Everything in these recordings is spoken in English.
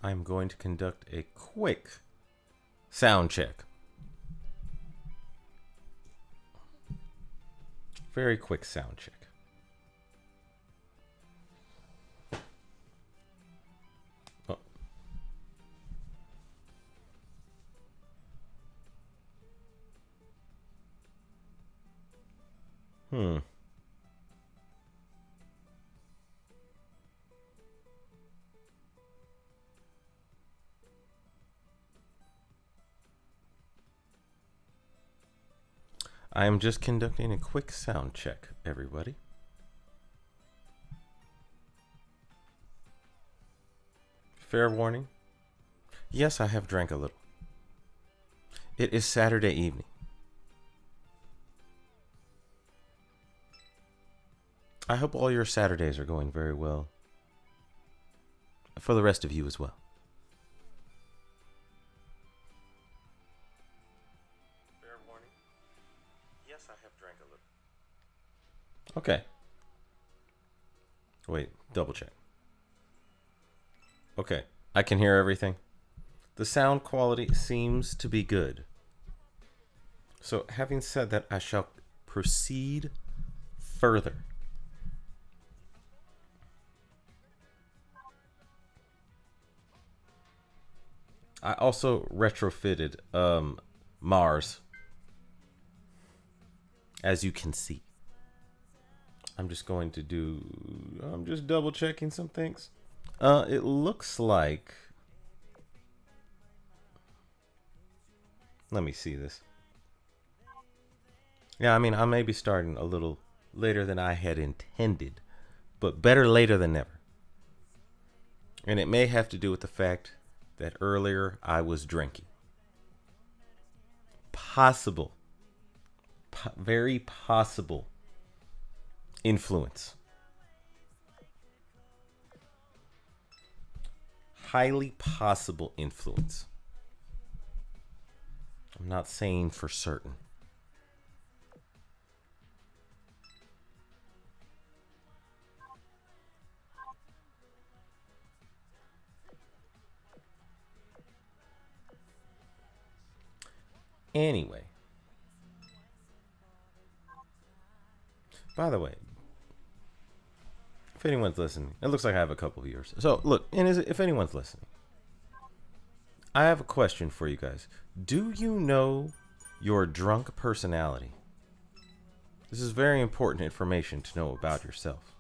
I'm going to conduct a quick sound check. Very quick sound check. Oh. I am just conducting a quick sound check, everybody. Fair warning. Yes, I have drank a little. It is Saturday evening. I hope all your Saturdays are going very well. For the rest of you as well. Fair warning. Yes, I have drank a little. Okay. Wait, double check. Okay, I can hear everything. The sound quality seems to be good. So, having said that, I shall proceed further. I also retrofitted Mars, as you can see. I'm just double checking some things. It looks like, let me see this. Yeah, I mean, I may be starting a little later than I had intended, but better later than never. And it may have to do with the fact that earlier I was drinking. Possible, very possible influence. Highly possible influence. I'm not saying for certain. Anyway, by the way, if anyone's listening, it looks like I have a couple viewers. So look, and if anyone's listening, I have a question for you guys. Do you know your drunk personality? This is very important information to know about yourself.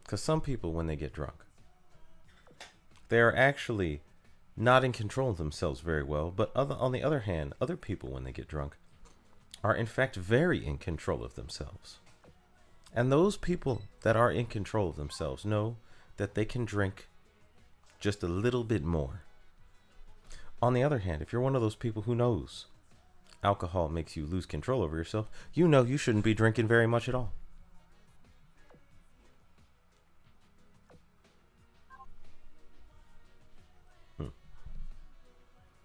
Because some people, when they get drunk, they are actually not in control of themselves very well. But on the other hand, other people, when they get drunk, are in fact very in control of themselves. And those people that are in control of themselves know that they can drink just a little bit more. On the other hand, if you're one of those people who knows alcohol makes you lose control over yourself, you know you shouldn't be drinking very much at all.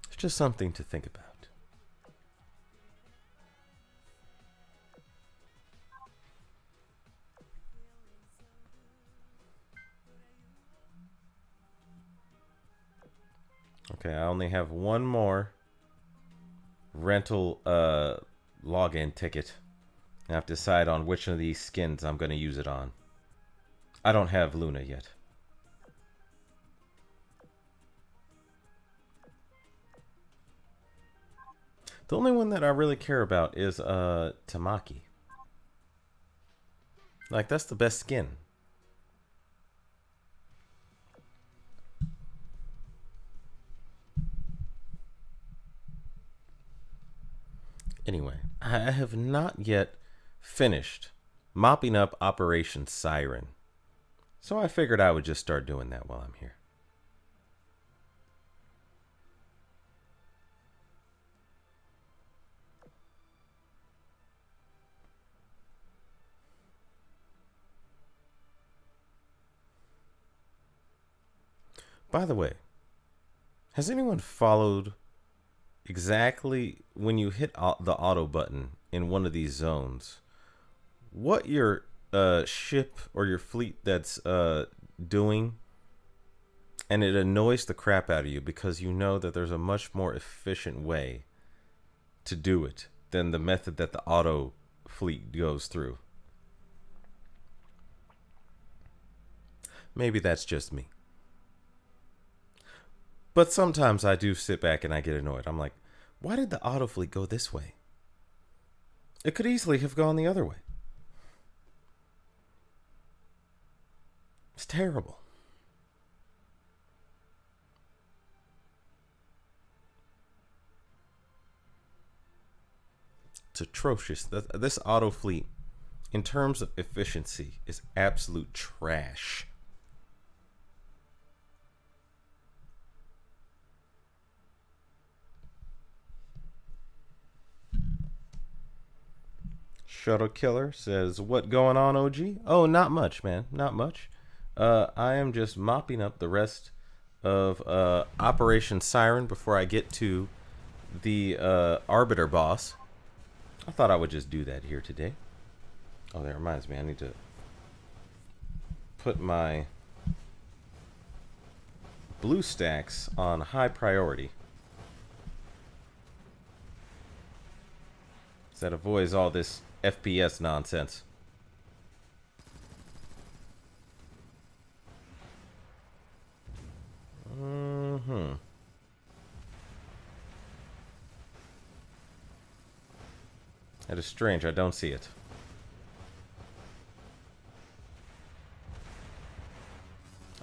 It's just something to think about. Okay, I only have one more rental login ticket. I have to decide on which of these skins I'm going to use it on. I don't have Luna yet. The only one that I really care about is Tamaki. Like, that's the best skin. Anyway, I have not yet finished mopping up Operation Siren. So I figured I would just start doing that while I'm here. By the way, has anyone followed exactly when you hit the auto button in one of these zones, what your ship or your fleet that's doing And it annoys the crap out of you because you know that there's a much more efficient way to do it than the method that the auto fleet goes through. Maybe that's just me. But sometimes I do sit back and I get annoyed. I'm like, why did the auto fleet go this way? It could easily have gone the other way. It's terrible. It's atrocious. This auto fleet, in terms of efficiency, is absolute trash. Shuttle Killer says, what going on, OG? Oh, not much, man. Not much. I am just mopping up the rest of Operation Siren before I get to the Arbiter boss. I thought I would just do that here today. Oh, that reminds me. I need to put my blue stacks on high priority. So that avoids all this FPS nonsense. That is strange. I don't see it.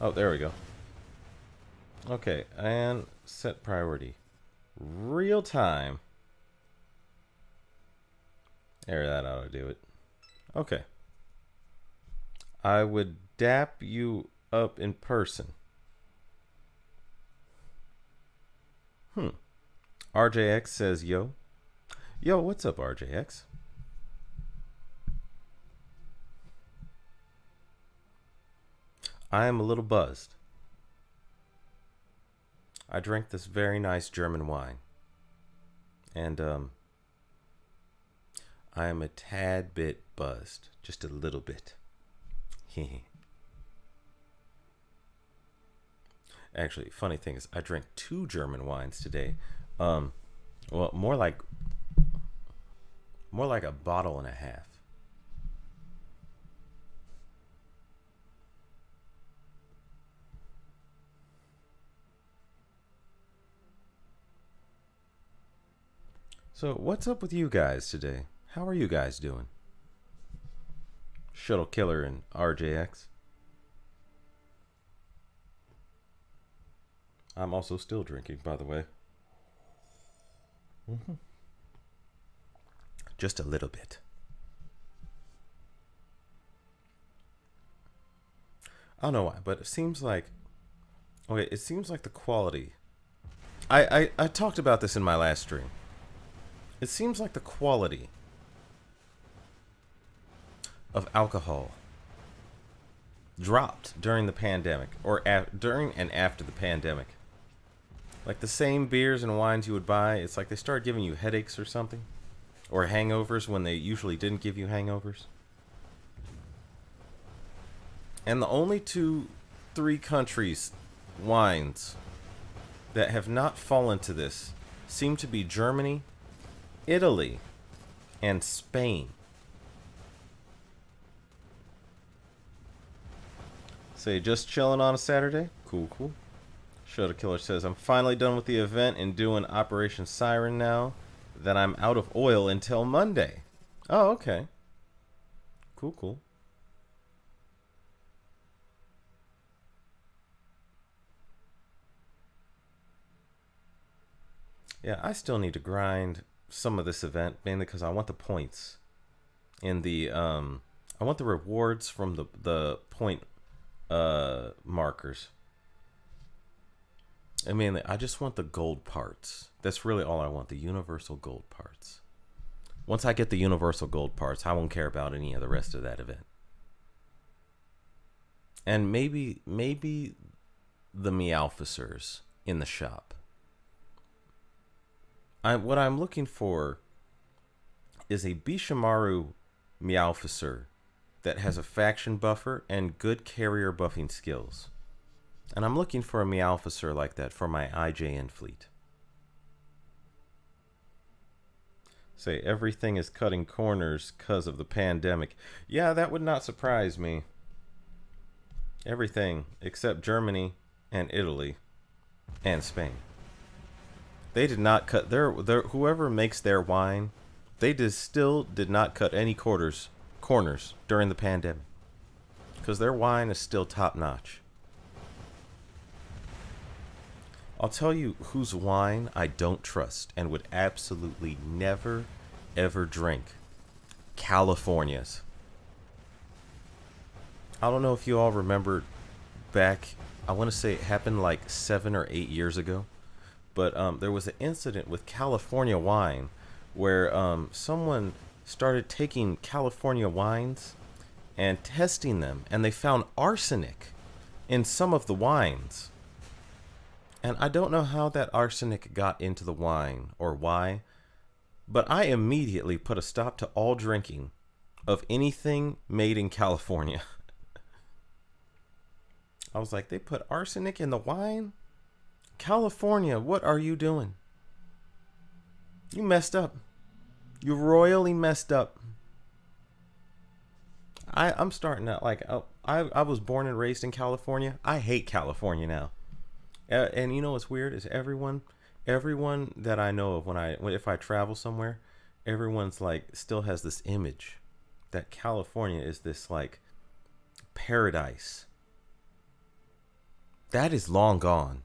Oh, there we go. Okay, and set priority. Real time. There, that ought to do it. Okay. I would dap you up in person. RJX says, yo. Yo, what's up, RJX? I am a little buzzed. I drank this very nice German wine. And, I am a tad bit buzzed. Just a little bit. Actually, funny thing is, I drank 2 German wines today. Well, more like a bottle and a half. So, what's up with you guys today? How are you guys doing? Shuttle Killer and RJX. I'm also still drinking, by the way. Just a little bit. I don't know why, but it seems like... Okay, it seems like the quality... I talked about this in my last stream. It seems like the quality of alcohol dropped during the pandemic, or during and after the pandemic. Like the same beers and wines you would buy, it's like they started giving you headaches or something, or hangovers when they usually didn't give you hangovers. And the only 2-3 countries wines that have not fallen to this seem to be Germany, Italy, and Spain. Say, just chilling on a Saturday? Cool, cool. Shuttle Killer says, I'm finally done with the event and doing Operation Siren now that I'm out of oil until Monday. Oh, okay. Cool, cool. Yeah, I still need to grind some of this event, mainly because I want the points in the I want the rewards from the point markers. I mean, I just want the gold parts. That's really all I want, the universal gold parts. Once I get the universal gold parts, I won't care about any of the rest of that event. And maybe the Meowficers in the shop. What I'm looking for is a Bishimaru Meowficer that has a faction buffer and good carrier buffing skills. And I'm looking for a Meowfisser like that for my IJN fleet. Say everything is cutting corners because of the pandemic. Yeah, that would not surprise me. Everything except Germany and Italy and Spain. They did not cut their whoever makes their wine, they still did not cut any corners during the pandemic. Because their wine is still top notch. I'll tell you whose wine I don't trust and would absolutely never, ever drink. California's. I don't know if you all remember back, I want to say it happened like 7 or 8 years ago, but there was an incident with California wine where someone started taking California wines and testing them, and they found arsenic in some of the wines. And I don't know how that arsenic got into the wine or why, but I immediately put a stop to all drinking of anything made in California. I was like, they put arsenic in the wine? California, what are you doing? You messed up. You royally messed up. I'm starting to, like, I was born and raised in California. I hate California now. And you know what's weird is everyone that I know of if I travel somewhere, everyone's like still has this image that California is this like paradise. That is long gone.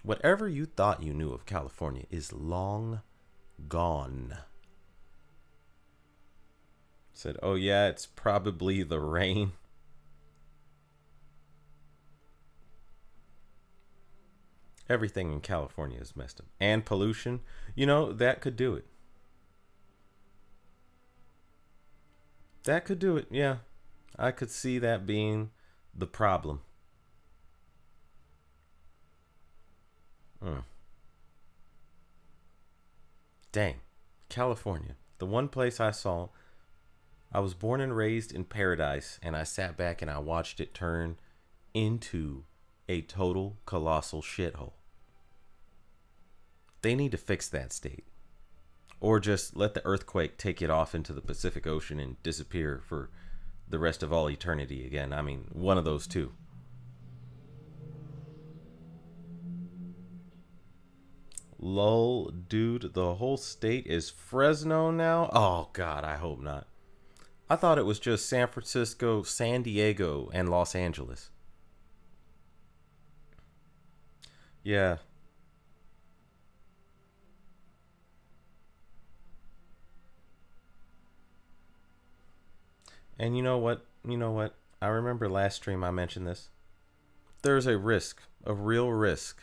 Whatever you thought you knew of California is long gone. Said, oh yeah, it's probably the rain. Everything in California is messed up. And pollution, you know, that could do it. That could do it, yeah. I could see that being the problem. Dang. California. The one place I saw, I was born and raised in paradise, and I sat back and I watched it turn into a total colossal shithole. They need to fix that state. Or just let the earthquake take it off into the Pacific Ocean and disappear for the rest of all eternity again. I mean, one of those two. Lol, dude, the whole state is Fresno now? Oh, God, I hope not. I thought it was just San Francisco, San Diego, and Los Angeles. Yeah. And you know what? You know what? I remember last stream I mentioned this. There's a risk, a real risk.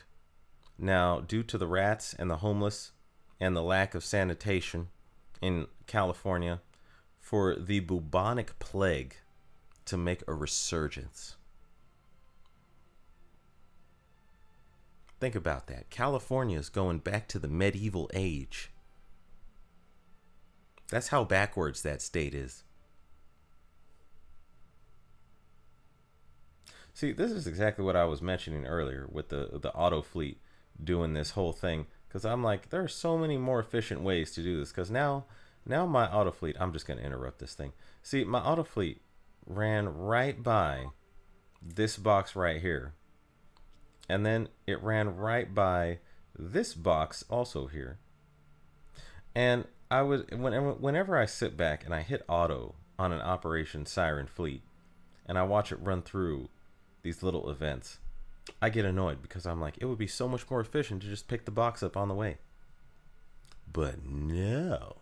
Now, due to the rats and the homeless and the lack of sanitation in California, for the bubonic plague to make a resurgence. Think about that. California is going back to the medieval age. That's how backwards that state is. See, this is exactly what I was mentioning earlier with the auto fleet doing this whole thing. Because I'm like, there are so many more efficient ways to do this. Because now my auto fleet, I'm just going to interrupt this thing. See, my auto fleet ran right by this box right here. And then it ran right by this box also here. And I would, whenever I sit back and I hit auto on an Operation Siren fleet, and I watch it run through these little events, I get annoyed because I'm like, it would be so much more efficient to just pick the box up on the way. But no.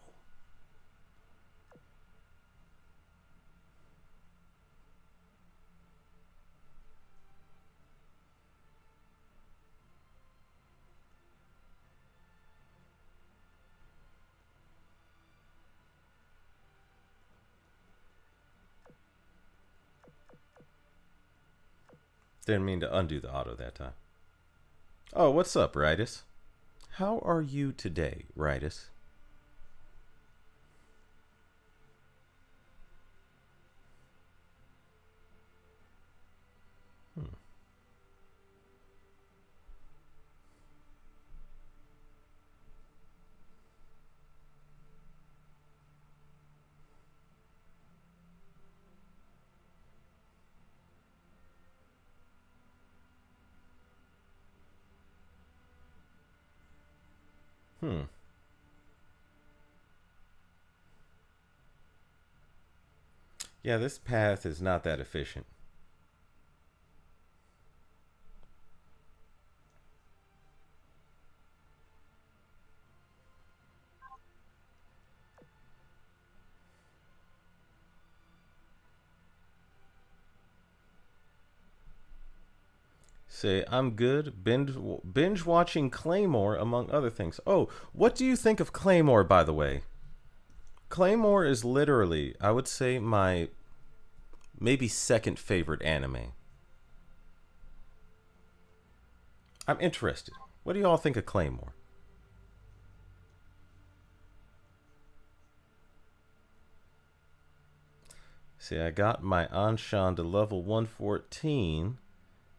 Didn't mean to undo the auto that time. Oh, what's up, Ritus? How are you today, Ritus? Hmm. Yeah, this path is not that efficient. Say, I'm good. Binge watching Claymore, among other things. Oh, what do you think of Claymore, by the way? Claymore is literally, I would say, my maybe second favorite anime. I'm interested. What do y'all think of Claymore? See, I got my Anshan to level 114.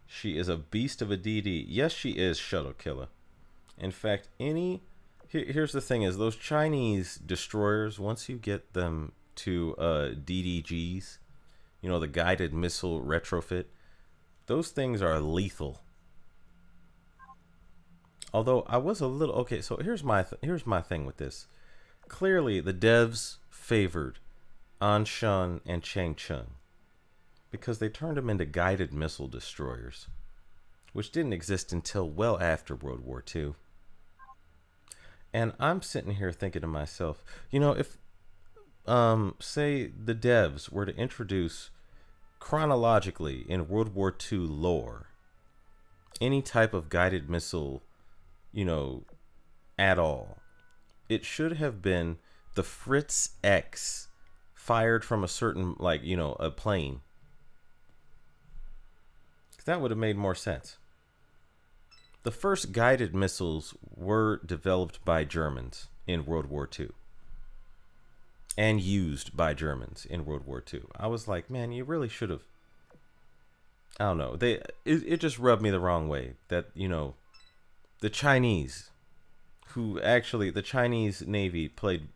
She is a beast of a DD. Yes, she is, Shuttle Killer. In fact, here's the thing: is those Chinese destroyers, once you get them to DDGs, the guided missile retrofit, those things are lethal. Although I was a little okay. So here's my thing with this. Clearly, the devs favored Anshan and Chang Chun because they turned them into guided missile destroyers, which didn't exist until well after World War II. And I'm sitting here thinking to myself, if say the devs were to introduce chronologically in World War II lore any type of guided missile, you know, at all, it should have been the Fritz X fired from a certain, a plane. That would have made more sense. The first guided missiles were developed by Germans in World War II and used by Germans in World War II. I was like, man, you really should have. I don't know. It just rubbed me the wrong way that, the Chinese, the Chinese Navy played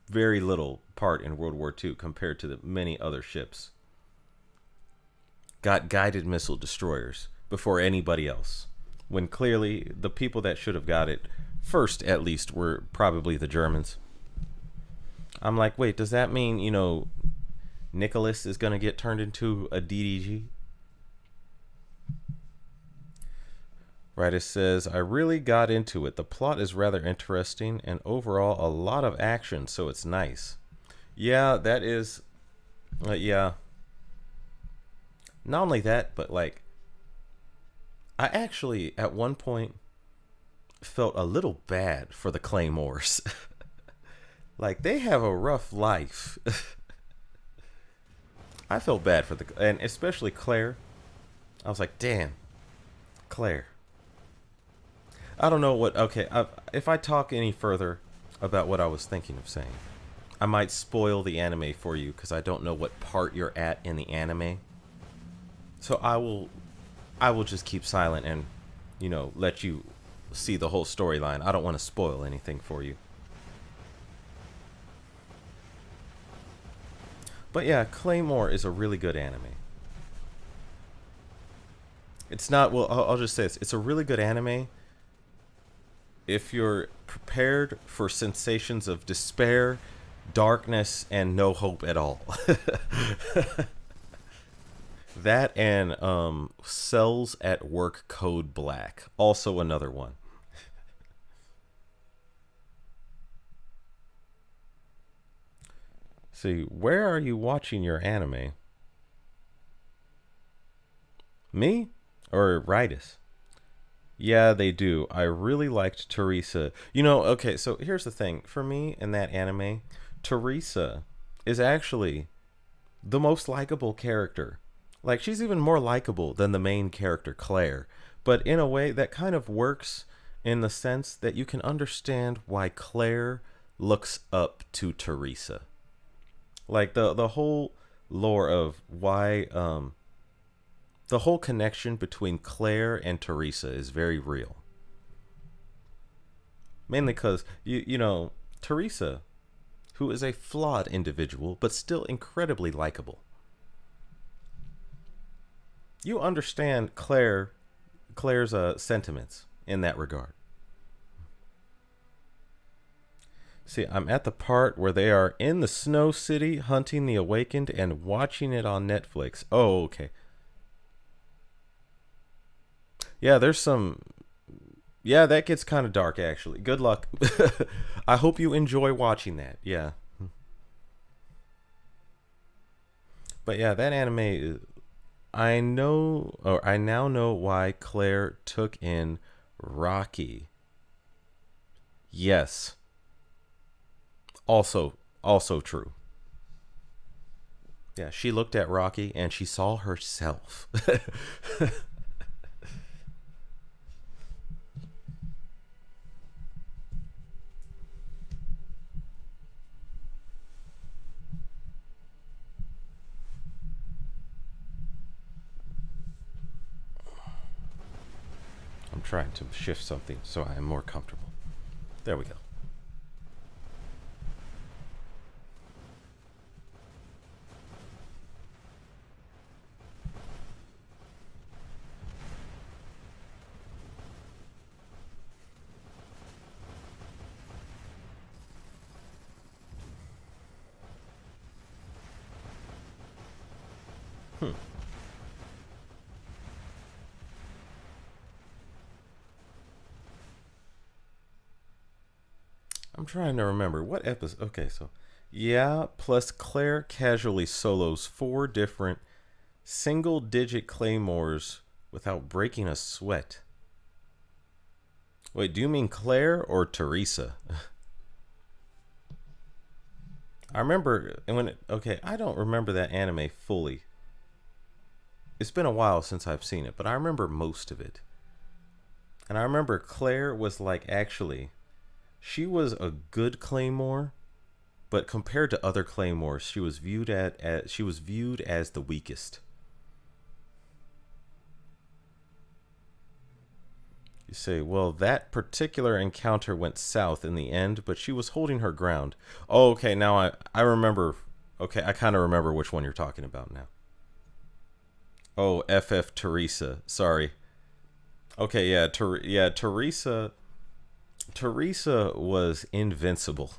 very little part in World War II compared to the many other ships, got guided missile destroyers before anybody else, when clearly the people that should have got it first, at least, were probably the Germans. I'm like, wait, does that mean, Nicholas is going to get turned into a DDG? Right, it says, I really got into it. The plot is rather interesting and overall a lot of action, so it's nice. Yeah, that is, yeah. Not only that, but I actually, at one point, felt a little bad for the Claymores. Like, they have a rough life. I felt bad for and especially Claire. I was like, damn, Claire. I don't know okay, if I talk any further about what I was thinking of saying, I might spoil the anime for you because I don't know what part you're at in the anime. So I will just keep silent and, let you see the whole storyline. I don't want to spoil anything for you. But yeah, Claymore is a really good anime. It's not, well, I'll just say this. It's a really good anime if you're prepared for sensations of despair, darkness, and no hope at all. That and Cells at Work Code Black. Also another one. See, where are you watching your anime? Me? Or Ritus? Yeah, they do. I really liked Teresa. Okay, so here's the thing. For me, in that anime, Teresa is actually the most likable character. Like, she's even more likable than the main character, Claire. But in a way, that kind of works in the sense that you can understand why Claire looks up to Teresa. Like, the whole lore of why, the whole connection between Claire and Teresa is very real. Mainly because, Teresa, who is a flawed individual, but still incredibly likable. You understand Claire's sentiments in that regard. See, I'm at the part where they are in the Snow City hunting the Awakened and watching it on Netflix. Oh, okay. Yeah, there's some. Yeah, that gets kind of dark, actually. Good luck. I hope you enjoy watching that. Yeah. But yeah, that anime. I know, or I now know why Claire took in Rocky. Yes. Also true. Yeah, she looked at Rocky and she saw herself. I'm trying to shift something so I am more comfortable. There we go. Hmm. I'm trying to remember what episode. Okay, so yeah, plus Claire casually solos 4 different single-digit claymores without breaking a sweat. Wait, do you mean Claire or Teresa? I remember when okay, I don't remember that anime fully. It's been a while since I've seen it, but I remember most of it. And I remember Claire was like actually she was a good claymore, but compared to other claymores, she was viewed as the weakest. You say, well, that particular encounter went south in the end, but she was holding her ground. Oh, okay, now I remember. Okay, I kind of remember which one you're talking about now. Oh, FF Teresa. Sorry. Okay, yeah, Teresa. Teresa was invincible.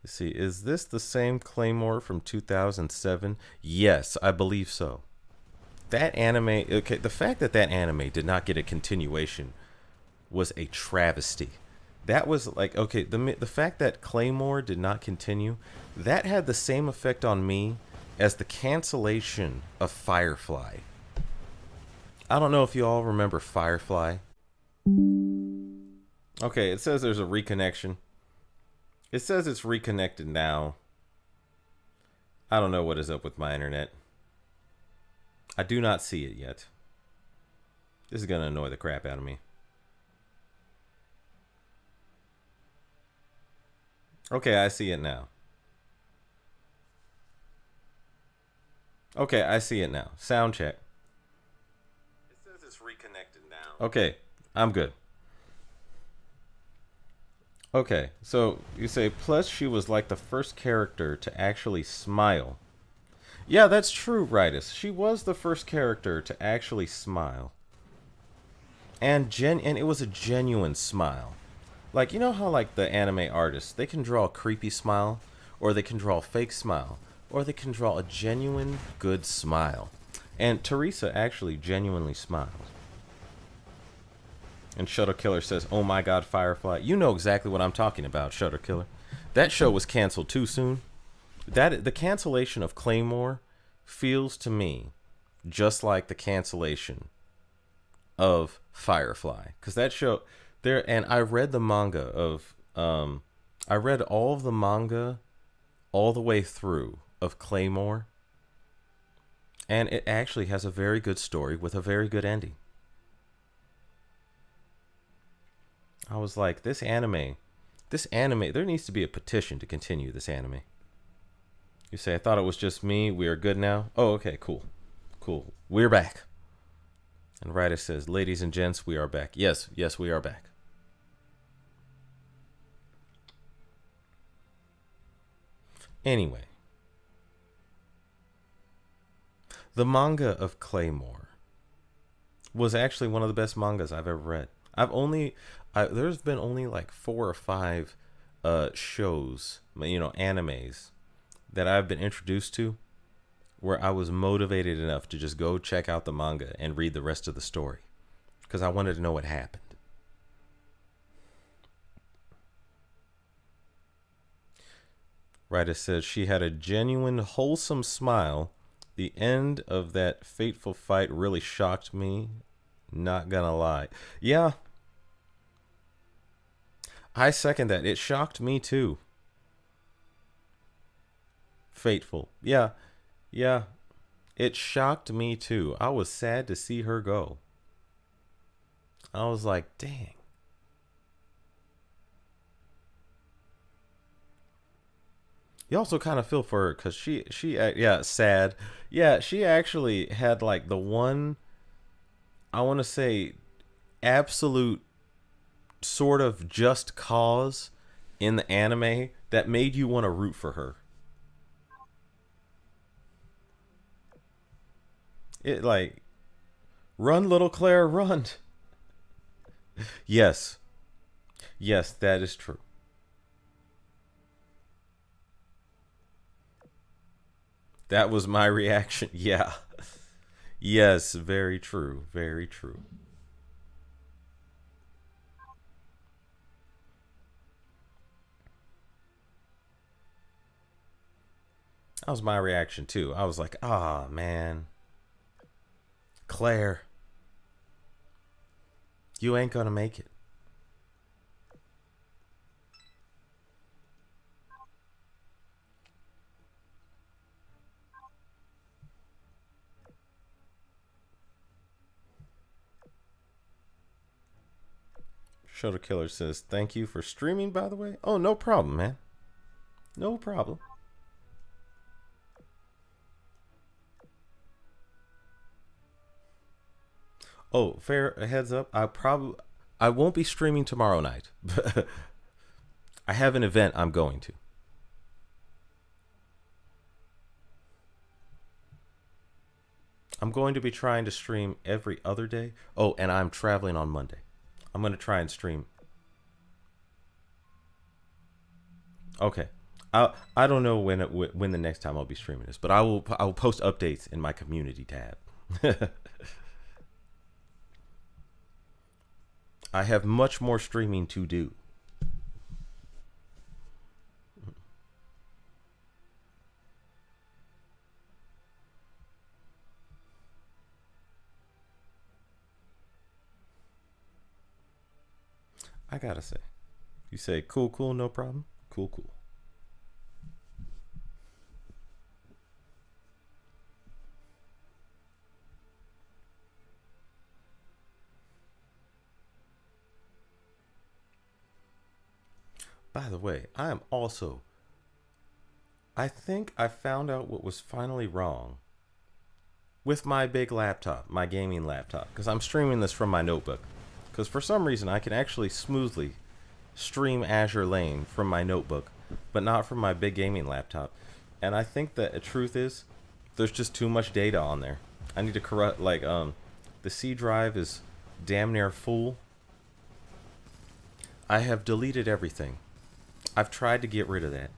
Let's see, is this the same Claymore from 2007? Yes, I believe so. That anime, okay, the fact that that anime did not get a continuation was a travesty. That was like, okay, the fact that Claymore did not continue, that had the same effect on me as the cancellation of Firefly. I don't know if you all remember Firefly. Okay, it says there's a reconnection. It says it's reconnected now. I don't know what is up with my internet. I do not see it yet. This is going to annoy the crap out of me. Okay, I see it now. Okay, I see it now. Sound check. It says it's reconnected now. Okay, I'm good. Okay, so you say, plus she was like the first character to actually smile. Yeah, that's true, Ritus. She was the first character to actually smile. And it was a genuine smile. Like, you know how like the anime artists, they can draw a creepy smile, or they can draw a fake smile, or they can draw a genuine good smile. And Teresa actually genuinely smiled. And Shutter Killer says, "Oh my God, Firefly! You know exactly what I'm talking about, Shutter Killer. That show was canceled too soon. That the cancellation of Claymore feels to me just like the cancellation of Firefly, because that show there. And I read the manga of I read all of the manga all the way through of Claymore, and it actually has a very good story with a very good ending. I was like, this anime, there needs to be a petition to continue this anime. You say, I thought it was just me. We are good now. Oh, okay, cool. Cool. We're back. And Ryder says, ladies and gents, we are back. Yes, we are back. Anyway, the manga of Claymore was actually one of the best mangas I've ever read. I've only, there's been only like 4 or 5 shows, animes that I've been introduced to where I was motivated enough to just go check out the manga and read the rest of the story because I wanted to know what happened. Rita says she had a genuine, wholesome smile. The end of that fateful fight really shocked me. Not gonna lie. Yeah, I second that. It shocked me too. Fateful. Yeah, yeah. It shocked me too. I was sad to see her go. I was like, dang. You also kind of feel for her because yeah, sad. Yeah, she actually had like the one, I want to say, absolute sort of just cause in the anime that made you want to root for her. It like, run, little Claire, run. Yes, yes, that is true. That was my reaction. Yeah. Yes, very true. Very true. That was my reaction too. I was like, ah, oh, man. Claire, you ain't gonna make it. Shoulder Killer says, thank you for streaming, by the way. Oh, no problem, man. No problem. Oh, fair heads up. I won't be streaming tomorrow night. I have an event I'm going to. I'm going to be trying to stream every other day. Oh, and I'm traveling on Monday. I'm going to try and stream. Okay. I don't know when the next time I'll be streaming this, but I will post updates in my community tab. I have much more streaming to do. I gotta say, you say cool, cool, no problem. Cool, cool. By the way, I am also. I think I found out what was finally wrong with my big laptop, my gaming laptop, because I'm streaming this from my notebook. Because for some reason, I can actually smoothly stream Azure Lane from my notebook, but not from my big gaming laptop. And I think that the truth is, there's just too much data on there. I need to correct, like, the C drive is damn near full. I have deleted everything. I've tried to get rid of that.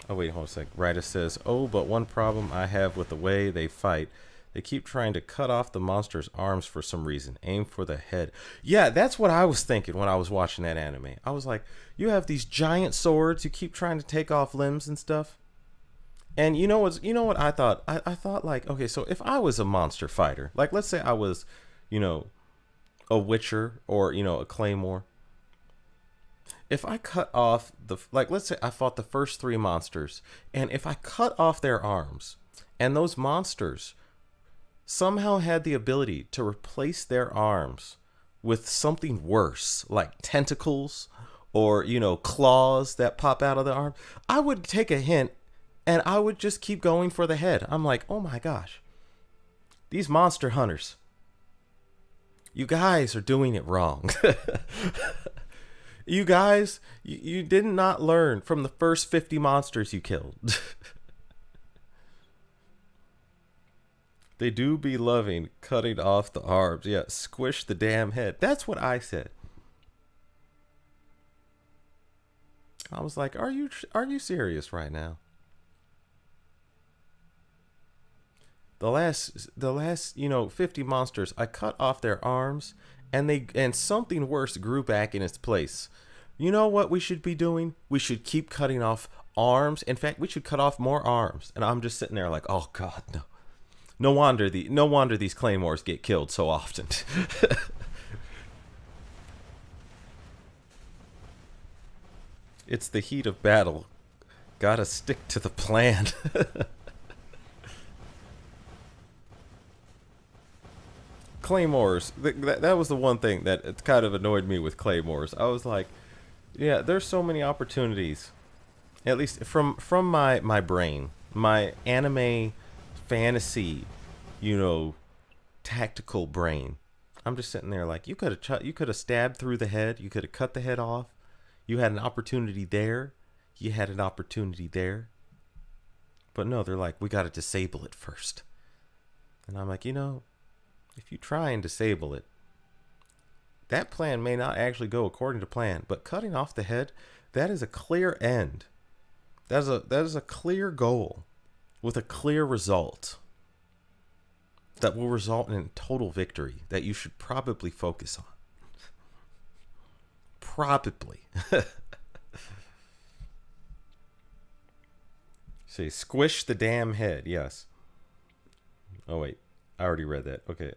Oh, wait, hold on a sec. Rita says, oh, but one problem I have with the way they fight, they keep trying to cut off the monster's arms for some reason. Aim for the head. Yeah, that's what I was thinking when I was watching that anime. I was like, you have these giant swords, you keep trying to take off limbs and stuff. And you know what I thought? I thought like, okay, so if I was a monster fighter, like let's say I was, you know, a Witcher or, a Claymore. If I cut off like let's say I fought the first 3 monsters, and if I cut off their arms, and those monsters somehow had the ability to replace their arms with something worse, like tentacles or, claws that pop out of the arm, I would take a hint and I would just keep going for the head. I'm like, oh my gosh, these monster hunters, you guys are doing it wrong. You guys, you did not learn from the first 50 monsters you killed. They do be loving cutting off the arms. Yeah, squish the damn head. That's what I said. I was like, are you serious right now? The last 50 monsters, I cut off their arms and something worse grew back in its place. You know what we should be doing? We should keep cutting off arms. In fact, we should cut off more arms. And I'm just sitting there like, "Oh god, no." No wonder these claymores get killed so often. It's the heat of battle. Gotta stick to the plan. Claymores. That was the one thing that kind of annoyed me with claymores. I was like, yeah, there's so many opportunities. At least from my brain, my anime fantasy, you know, tactical brain. I'm just sitting there like, you could have stabbed through the head, you could have cut the head off. You had an opportunity there. You had an opportunity there. But no, they're like, we got to disable it first. And I'm like, if you try and disable it, that plan may not actually go according to plan. But cutting off the head, that is a clear end. That is a clear goal with a clear result that will result in total victory that you should probably focus on. Probably. See, squish the damn head. Yes. Oh wait, I already read that. Okay.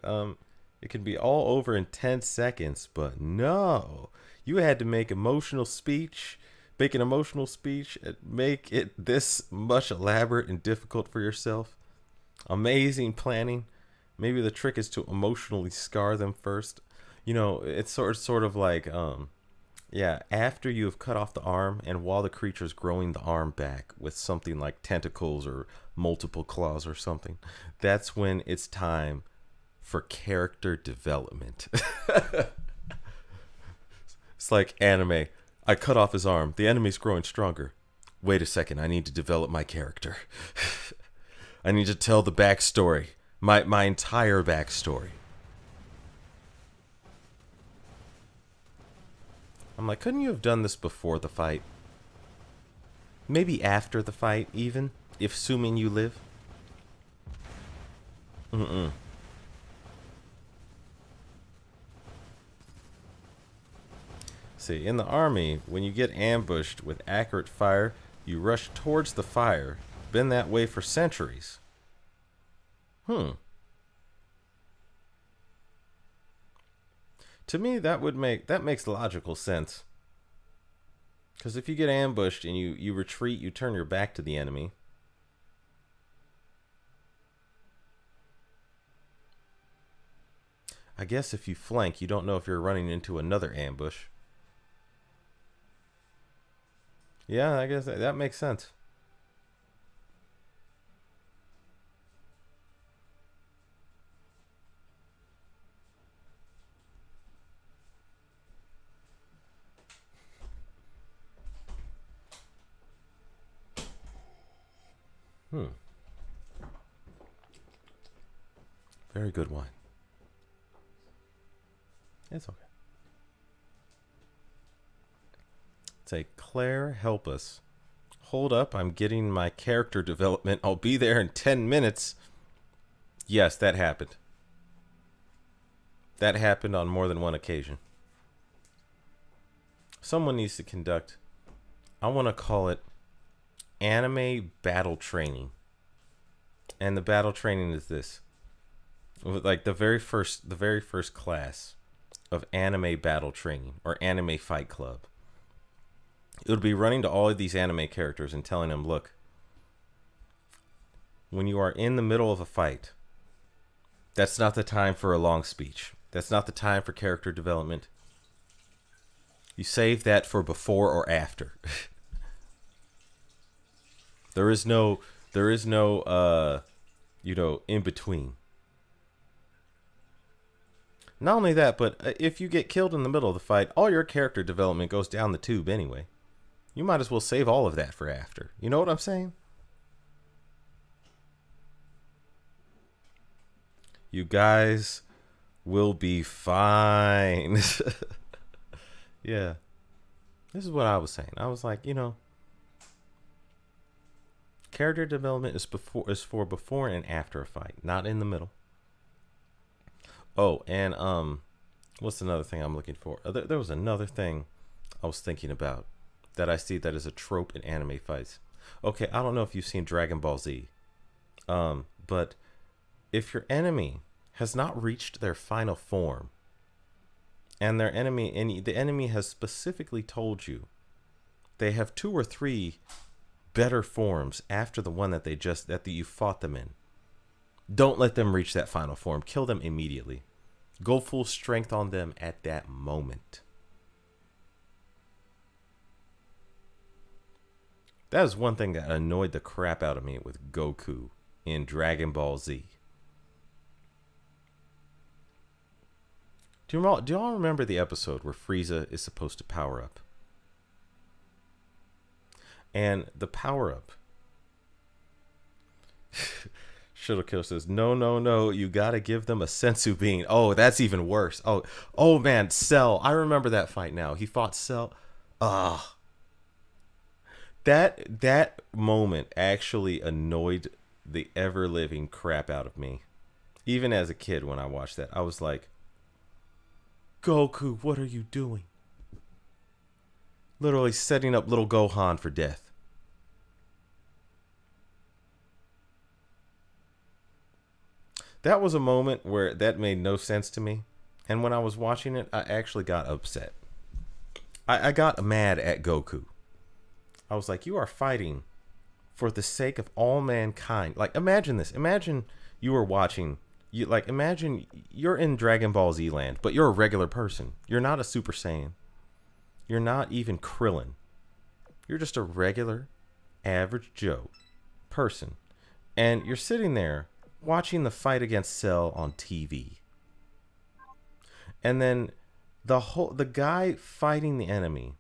It can be all over in 10 seconds, but no. You had to make an emotional speech, and make it this much elaborate and difficult for yourself. Amazing planning. Maybe the trick is to emotionally scar them first. It's sort of like yeah, after you have cut off the arm and while the creature's growing the arm back with something like tentacles or multiple claws or something, that's when it's time for character development. It's like anime. I cut off his arm. The enemy's growing stronger. Wait a second, I need to develop my character. I need to tell the backstory. My entire backstory. I'm like, couldn't you have done this before the fight? Maybe after the fight, even, if assuming you live. See, in the army, when you get ambushed with accurate fire, you rush towards the fire. Been that way for centuries. To me, that makes logical sense. Because if you get ambushed and you retreat, you turn your back to the enemy. I guess if you flank, you don't know if you're running into another ambush. Yeah, I guess that makes sense. Very good wine. It's okay. Say, Claire, help us. Hold up, I'm getting my character development. I'll be there in 10 minutes. Yes, that happened. That happened on more than one occasion. Someone needs to conduct, I want to call it anime battle training. And the battle training is this. Like the very first class of anime battle training or anime fight club. It would be running to all of these anime characters and telling them, look, when you are in the middle of a fight, that's not the time for a long speech. That's not the time for character development. You save that for before or after. There is no in between. Not only that, but if you get killed in the middle of the fight, all your character development goes down the tube anyway. You might as well save all of that for after. You know what I'm saying? You guys will be fine. Yeah. This is what I was saying. I was like, character development is for before and after a fight, not in the middle. Oh, and what's another thing I'm looking for? There was another thing I was thinking about that I see that is a trope in anime fights. Okay, I don't know if you've seen Dragon Ball Z, but if your enemy has not reached their final form, and the enemy has specifically told you they have 2 or 3 better forms after the one that you fought them in, don't let them reach that final form. Kill them immediately. Go full strength on them at that moment. That is one thing that annoyed the crap out of me with Goku in Dragon Ball Z. Do y'all remember the episode where Frieza is supposed to power up? And the power up, Shidokill says, no, you gotta give them a sensu bean. Oh, that's even worse. Oh man, Cell. I remember that fight now. He fought Cell. That moment actually annoyed the ever-living crap out of me. Even as a kid when I watched that, I was like, Goku, what are you doing? Literally setting up little Gohan for death. That was a moment where that made no sense to me. And when I was watching it, I actually got upset. I got mad at Goku. I was like, you are fighting for the sake of all mankind. Like, imagine this. Imagine you were watching. Imagine you're in Dragon Ball Z land, but you're a regular person. You're not a Super Saiyan. You're not even Krillin. You're just a regular, average Joe person. And you're sitting there watching the fight against Cell on TV. And then the guy fighting the enemy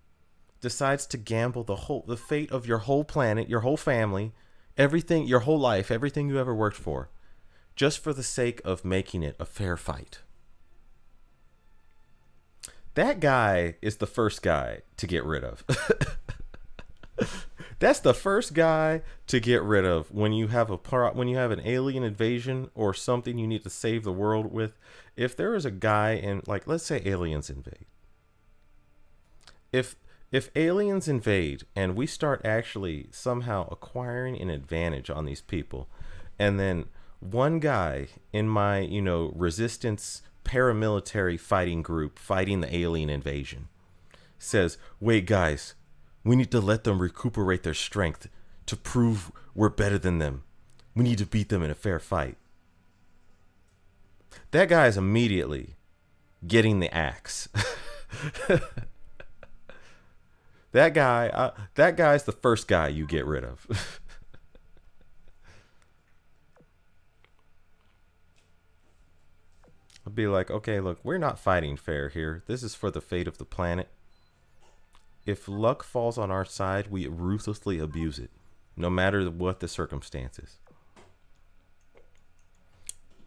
decides to gamble the fate of your whole planet, your whole family, everything, your whole life, everything you ever worked for, just for the sake of making it a fair fight. That guy is the first guy to get rid of. That's the first guy to get rid of when you have an alien invasion or something you need to save the world with. If there is a guy in, like, let's say aliens invade. If aliens invade and we start actually somehow acquiring an advantage on these people, and then one guy in my, resistance paramilitary fighting group fighting the alien invasion says, wait guys, we need to let them recuperate their strength to prove we're better than them. We need to beat them in a fair fight. That guy is immediately getting the axe. That guy's the first guy you get rid of. I'll be like, okay, look, we're not fighting fair here. This is for the fate of the planet. If luck falls on our side, we ruthlessly abuse it, no matter what the circumstances.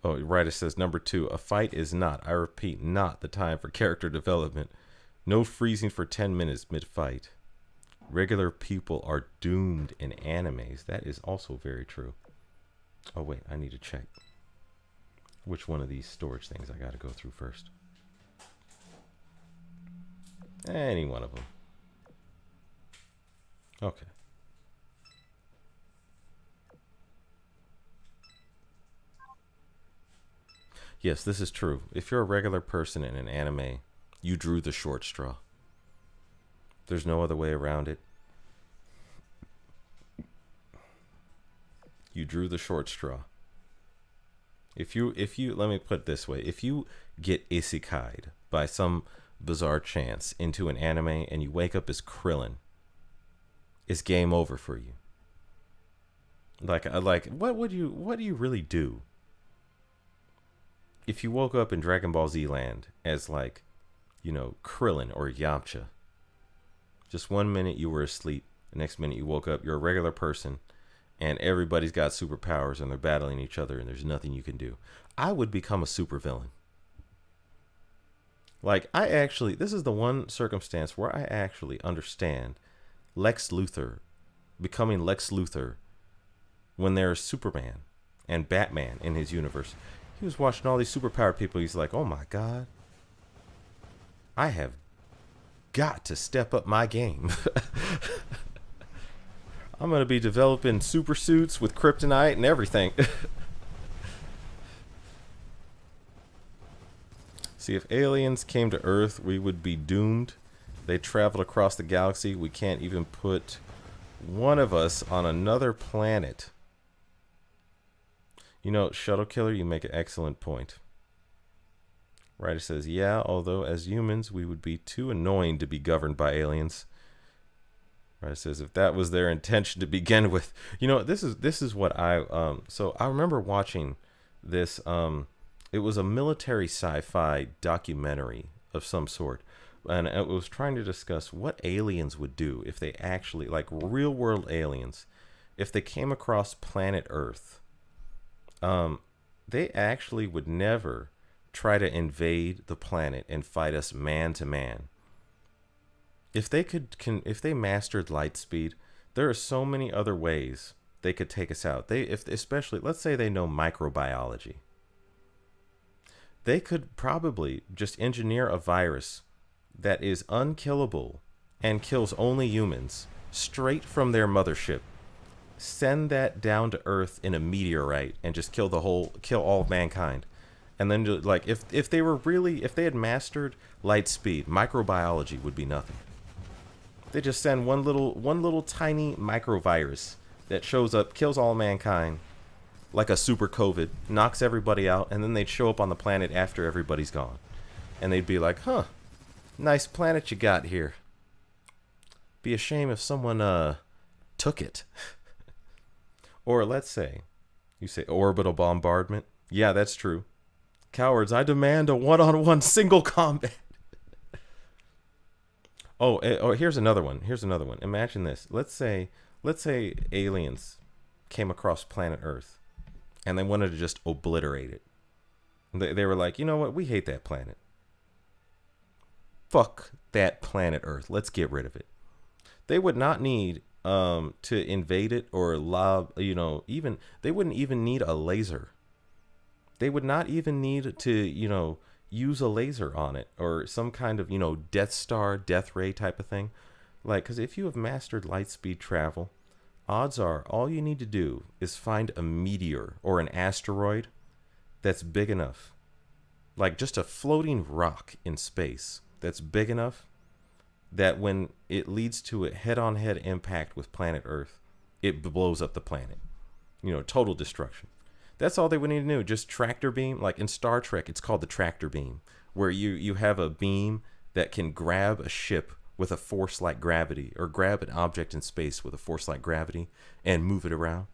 Oh, right, it says number 2, a fight is not, I repeat, not the time for character development. No freezing for 10 minutes mid-fight. Regular people are doomed in animes. That is also very true. Oh, wait, I need to check which one of these storage things I got to go through first. Any one of them. Okay. Yes, this is true. If you're a regular person in an anime, you drew the short straw. There's no other way around it. You drew the short straw. If you let me put it this way, if you get isekai'd by some bizarre chance into an anime and you wake up as Krillin, it's game over for you. Like what do you really do? If you woke up in Dragon Ball Z land as Krillin or Yamcha, just one minute you were asleep, the next minute you woke up, you're a regular person, and everybody's got superpowers and they're battling each other and there's nothing you can do. I would become a supervillain. Like, this is the one circumstance where I actually understand Lex Luthor becoming Lex Luthor when there's Superman and Batman in his universe. He was watching all these superpowered people. He's like, oh my God, I have got to step up my game. I'm going to be developing super suits with kryptonite and everything. See, if aliens came to Earth, we would be doomed. They traveled across the galaxy. We can't even put one of us on another planet. You know, Shuttle Killer, you make an excellent point. Writer says, yeah, although as humans, we would be too annoying to be governed by aliens. Writer says, if that was their intention to begin with. You know, this is what so I remember watching this, it was a military sci-fi documentary of some sort. And it was trying to discuss what aliens would do if they actually, like real world aliens, if they came across planet Earth. They actually would never try to invade the planet and fight us man to man. If they if they mastered light speed, there are so many other ways they could take us out. Especially, let's say they know microbiology. They could probably just engineer a virus that is unkillable and kills only humans straight from their mothership. Send that down to Earth in a meteorite and just kill all of mankind. And then, like, if they had mastered light speed, microbiology would be nothing. They just send one little tiny microvirus that shows up, kills all mankind, like a super COVID, knocks everybody out, and then they'd show up on the planet after everybody's gone. And they'd be like, huh, nice planet you got here. Be a shame if someone took it. Or let's say, you say orbital bombardment. Yeah, that's true. Cowards, I demand a one-on-one single combat. Oh, here's another one. Imagine this. Let's say aliens came across planet Earth and they wanted to just obliterate it. They were like, you know what? We hate that planet. Fuck that planet Earth. Let's get rid of it. They would not need to invade it or lob, even they wouldn't even need a laser. They would not even need to, use a laser on it or some kind of, Death Star, death ray type of thing. Like, because if you have mastered light speed travel, odds are all you need to do is find a meteor or an asteroid that's big enough, like just a floating rock in space that's big enough that when it leads to a head-on-head impact with planet Earth, it blows up the planet. Total destruction. That's all they would need to do. Just tractor beam. Like in Star Trek, it's called the tractor beam, where you have a beam that can grab a ship with a force like gravity, or grab an object in space with a force like gravity and move it around.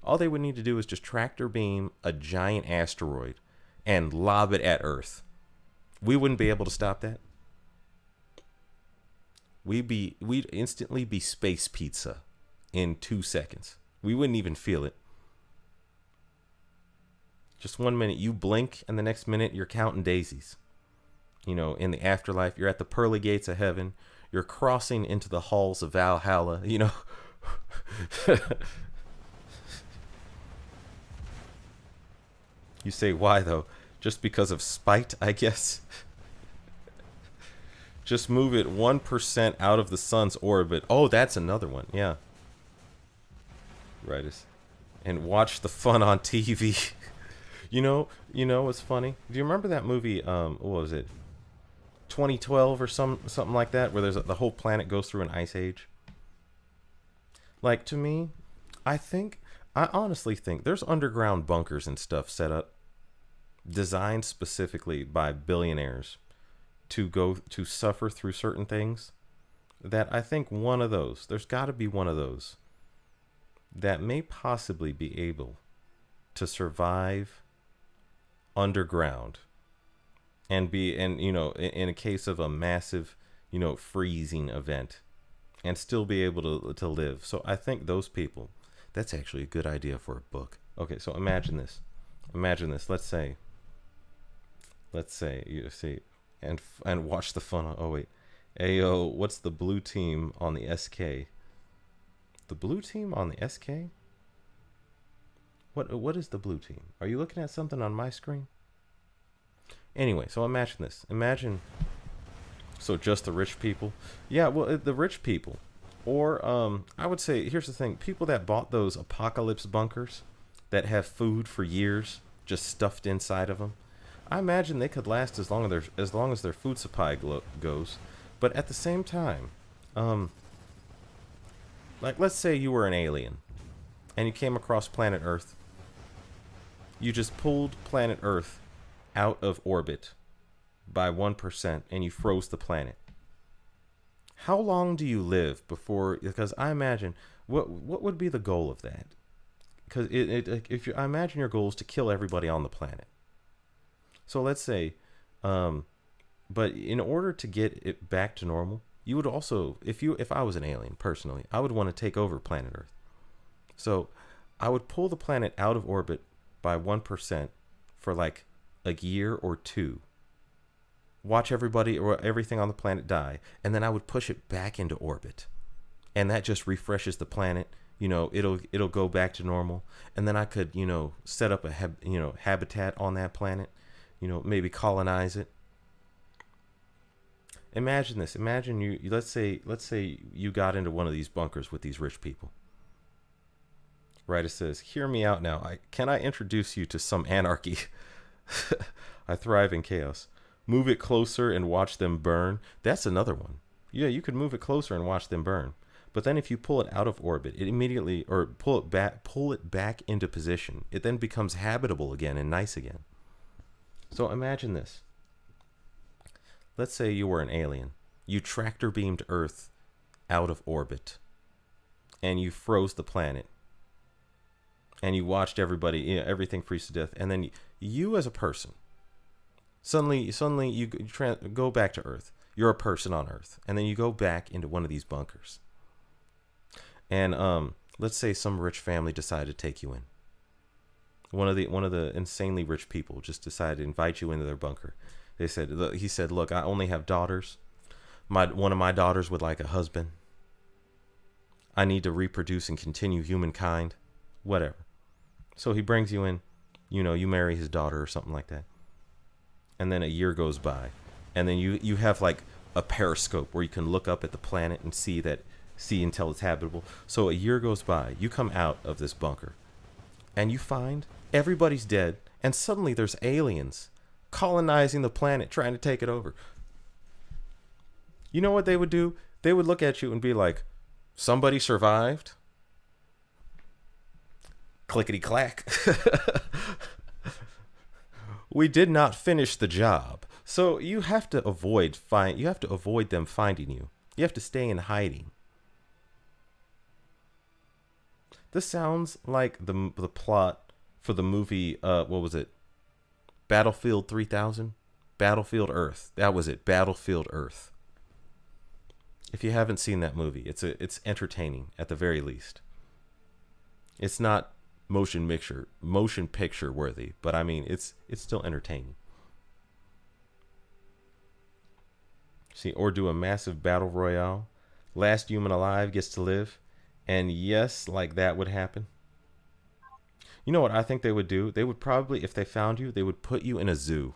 All they would need to do is just tractor beam a giant asteroid and lob it at Earth. We wouldn't be able to stop that. We'd instantly be space pizza in 2 seconds. We wouldn't even feel it. Just 1 minute, you blink, and the next minute you're counting daisies. In the afterlife, you're at the pearly gates of heaven. You're crossing into the halls of Valhalla. You say, why though? Just because of spite, I guess. Just move it 1% out of the sun's orbit. Oh, that's another one. Yeah. Right. And watch the fun on TV. You know what's funny? Do you remember that movie? What was it? 2012 or something like that, where the whole planet goes through an ice age. Like, to me, I honestly think there's underground bunkers and stuff set up, designed specifically by billionaires to suffer through certain things. That I think there's got to be one of those that may possibly be able to survive underground and in a case of a massive freezing event and still be able to live. So I think those people, That's actually a good idea for a book. Okay, so imagine this. Imagine this. Let's say you see, and watch the fun. Oh wait, Ayo, what's the blue team on the SK? The blue team on the SK? What is the blue team? Are you looking at something on my screen? Anyway, so imagine this. Imagine, so just the rich people. Yeah, well, the rich people. Or I would say, here's the thing: people that bought those apocalypse bunkers that have food for years just stuffed inside of them. I imagine they could last as long as their food supply goes. But at the same time, like let's say you were an alien and you came across planet Earth. You just pulled planet Earth out of orbit by 1% and you froze the planet. How long do you live before? Because I imagine what would be the goal of that? Because I imagine your goal is to kill everybody on the planet. So let's say, but in order to get it back to normal, you would also, if I was an alien personally, I would want to take over planet Earth. So I would pull the planet out of orbit by 1% for like a year or two. Watch everybody or everything on the planet die, and then I would push it back into orbit, and that just refreshes the planet. It'll go back to normal, and then I could set up a habitat on that planet. Maybe colonize it. Imagine this. Imagine you. Let's say you got into one of these bunkers with these rich people. Right? It says, "Hear me out now. Can I introduce you to some anarchy? I thrive in chaos. Move it closer and watch them burn." That's another one. Yeah, you could move it closer and watch them burn. But then if you pull it out of orbit, it immediately, or pull it back into position, it then becomes habitable again and nice again. So imagine this. Let's say you were an alien. You tractor beamed Earth out of orbit, and you froze the planet, and you watched everybody, everything freeze to death, and then you as a person, suddenly you go back to Earth. You're a person on Earth, and then you go back into one of these bunkers. And let's say some rich family decided to take you in. One of the insanely rich people just decided to invite you into their bunker. He said, "Look, I only have daughters. One of my daughters would like a husband. I need to reproduce and continue humankind, whatever." So he brings you in. You marry his daughter or something like that. And then a year goes by, and then you have like a periscope where you can look up at the planet and see until it's habitable. So a year goes by. You come out of this bunker, and you find everybody's dead, and suddenly there's aliens colonizing the planet, trying to take it over. You know what they would do? They would look at you and be like, "Somebody survived? Clickety clack." "We did not finish the job." So you have to avoid them finding you. You have to stay in hiding. This sounds like the plot for the movie, what was it? Battlefield 3000? Battlefield Earth. That was it. Battlefield Earth. If you haven't seen that movie, it's entertaining at the very least. It's not motion picture worthy, but I mean it's still entertaining. See, or do a massive battle royale. Last human alive gets to live. And yes, like that would happen. You know what I think they would do? They would probably, if they found you, they would put you in a zoo.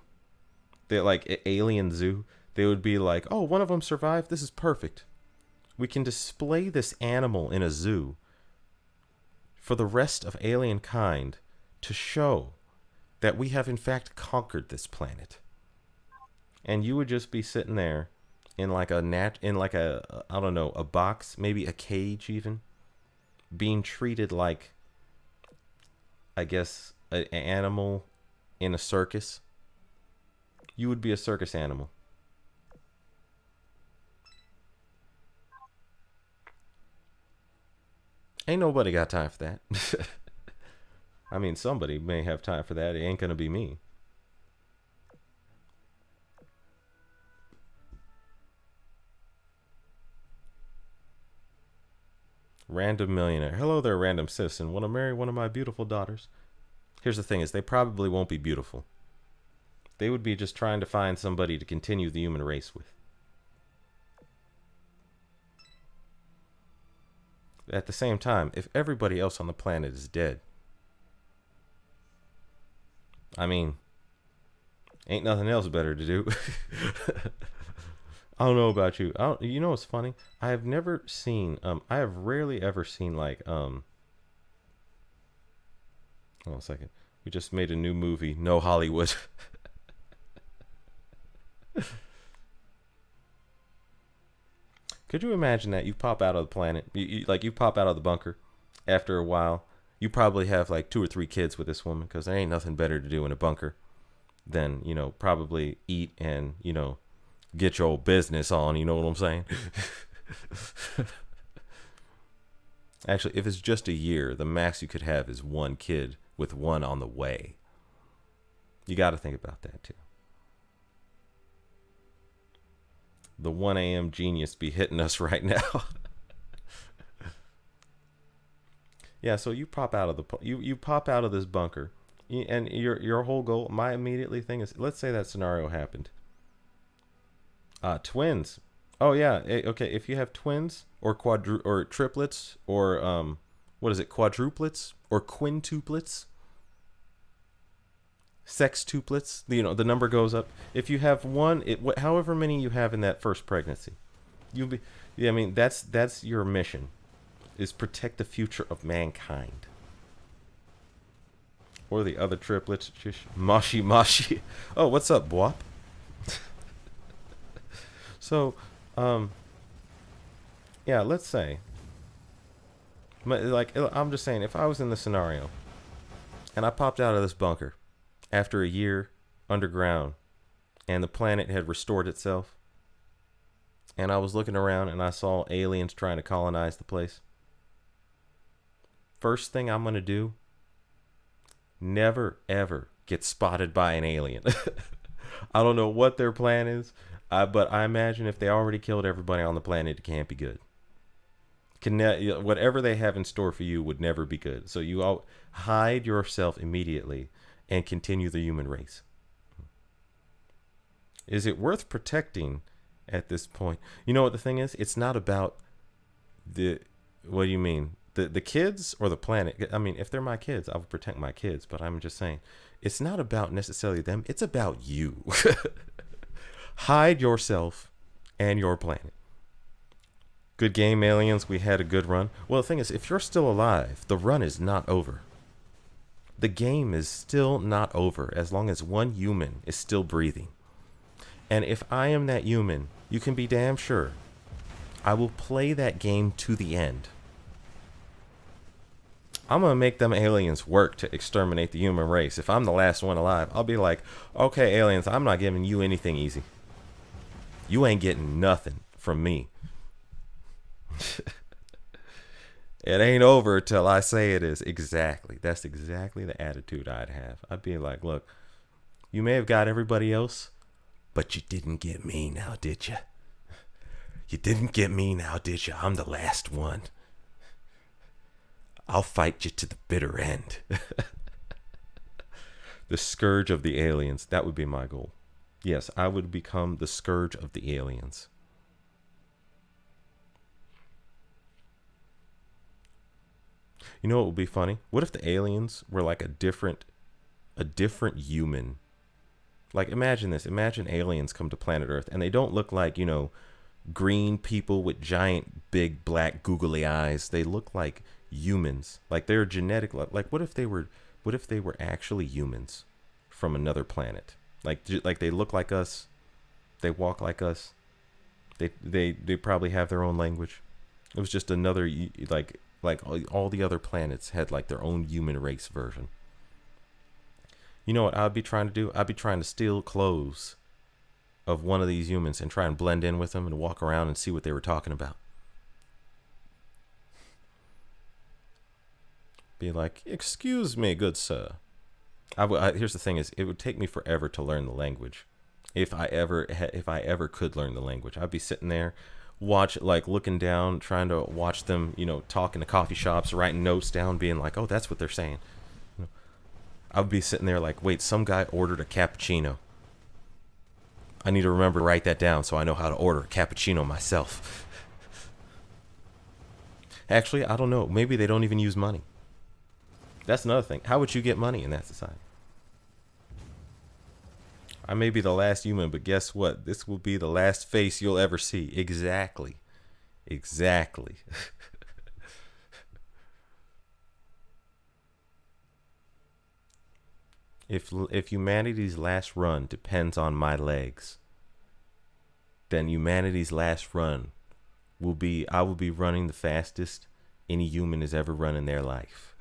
They're like an alien zoo. They would be like, "Oh, one of them survived. This is perfect. We can display this animal in a zoo for the rest of alien kind to show that we have in fact conquered this planet." And you would just be sitting there in like I don't know, a box, maybe a cage even, being treated like, I guess, an animal in a circus. You would be a circus animal. Ain't nobody got time for that. I mean, somebody may have time for that. It ain't gonna be me. Random millionaire. Hello there, random citizen. Want to marry one of my beautiful daughters? Here's the thing is they probably won't be beautiful. They would be just trying to find somebody to continue the human race with. At the same time, if everybody else on the planet is dead, I mean, ain't nothing else better to do. I don't know about you. You know what's funny? I have never seen, I have rarely ever seen like, hold on a second. We just made a new movie, No Hollywood. Could you imagine that you pop out of the planet, you pop out of the bunker after a while, you probably have like 2 or 3 kids with this woman because there ain't nothing better to do in a bunker than, probably eat and, get your business on, you know what I'm saying? Actually, if it's just a year, the max you could have is 1 kid with 1 on the way. You got to think about that too. The 1 a.m. genius be hitting us right now. Yeah, so you pop out of you pop out of this bunker, and your whole goal. My immediately thing is, let's say that scenario happened. Twins. Oh yeah. Okay. If you have twins or or triplets or what is it? Quadruplets or quintuplets? Sextuplets. The number goes up. If you have one, however many you have in that first pregnancy, you'll be. Yeah, I mean that's your mission, is protect the future of mankind. Or the other triplets, Moshi Moshi. Oh, what's up, Bwop? So, yeah, let's say, like, I'm just saying, if I was in this scenario and I popped out of this bunker after a year underground and the planet had restored itself and I was looking around and I saw aliens trying to colonize the place, first thing I'm going to do, never, ever get spotted by an alien. I don't know what their plan is. But I imagine if they already killed everybody on the planet, it can't be good. Whatever they have in store for you would never be good. So you all hide yourself immediately and continue the human race. Is it worth protecting at this point? You know what the thing is? It's not about what do you mean? The kids or the planet? I mean, if they're my kids, I would protect my kids. But I'm just saying, it's not about necessarily them. It's about you. Hide yourself and your planet. Good game, aliens. We had a good run. Well, the thing is, if you're still alive, the run is not over. The game is still not over as long as one human is still breathing. And if I am that human, you can be damn sure I will play that game to the end. I'm going to make them aliens work to exterminate the human race. If I'm the last one alive, I'll be like, okay, aliens, I'm not giving you anything easy. You ain't getting nothing from me. It ain't over till I say it is. Exactly. That's exactly the attitude I'd have. I'd be like, look, you may have got everybody else, but you didn't get me now, did you? You didn't get me now, did you? I'm the last one. I'll fight you to the bitter end. The scourge of the aliens. That would be my goal. Yes, I would become the scourge of the aliens. You know what would be funny? What if the aliens were like a different human? Like, imagine this. Imagine aliens come to planet Earth and they don't look like, green people with giant, big, black, googly eyes. They look like humans. Like they're genetic. Like what if they were actually humans from another planet? Like they look like us, they walk like us, they probably have their own language. It was just another like all the other planets had like their own human race version. You know what I'd be trying to do? I'd be trying to steal clothes of one of these humans and try and blend in with them and walk around and see what they were talking about. Be like, excuse me, good sir. Here's the thing: is it would take me forever to learn the language, if I ever could learn the language. I'd be sitting there watch, like looking down, trying to watch them, talk in the coffee shops, writing notes down, being like, oh, that's what they're saying. I would be sitting there like, wait, some guy ordered a cappuccino. I need to remember to write that down so I know how to order a cappuccino myself. Actually, I don't know. Maybe they don't even use money. That's another thing. How would you get money in that society? I may be the last human, but guess what? This will be the last face you'll ever see. Exactly. Exactly. If humanity's last run depends on my legs, then humanity's last run I will be running the fastest any human has ever run in their life.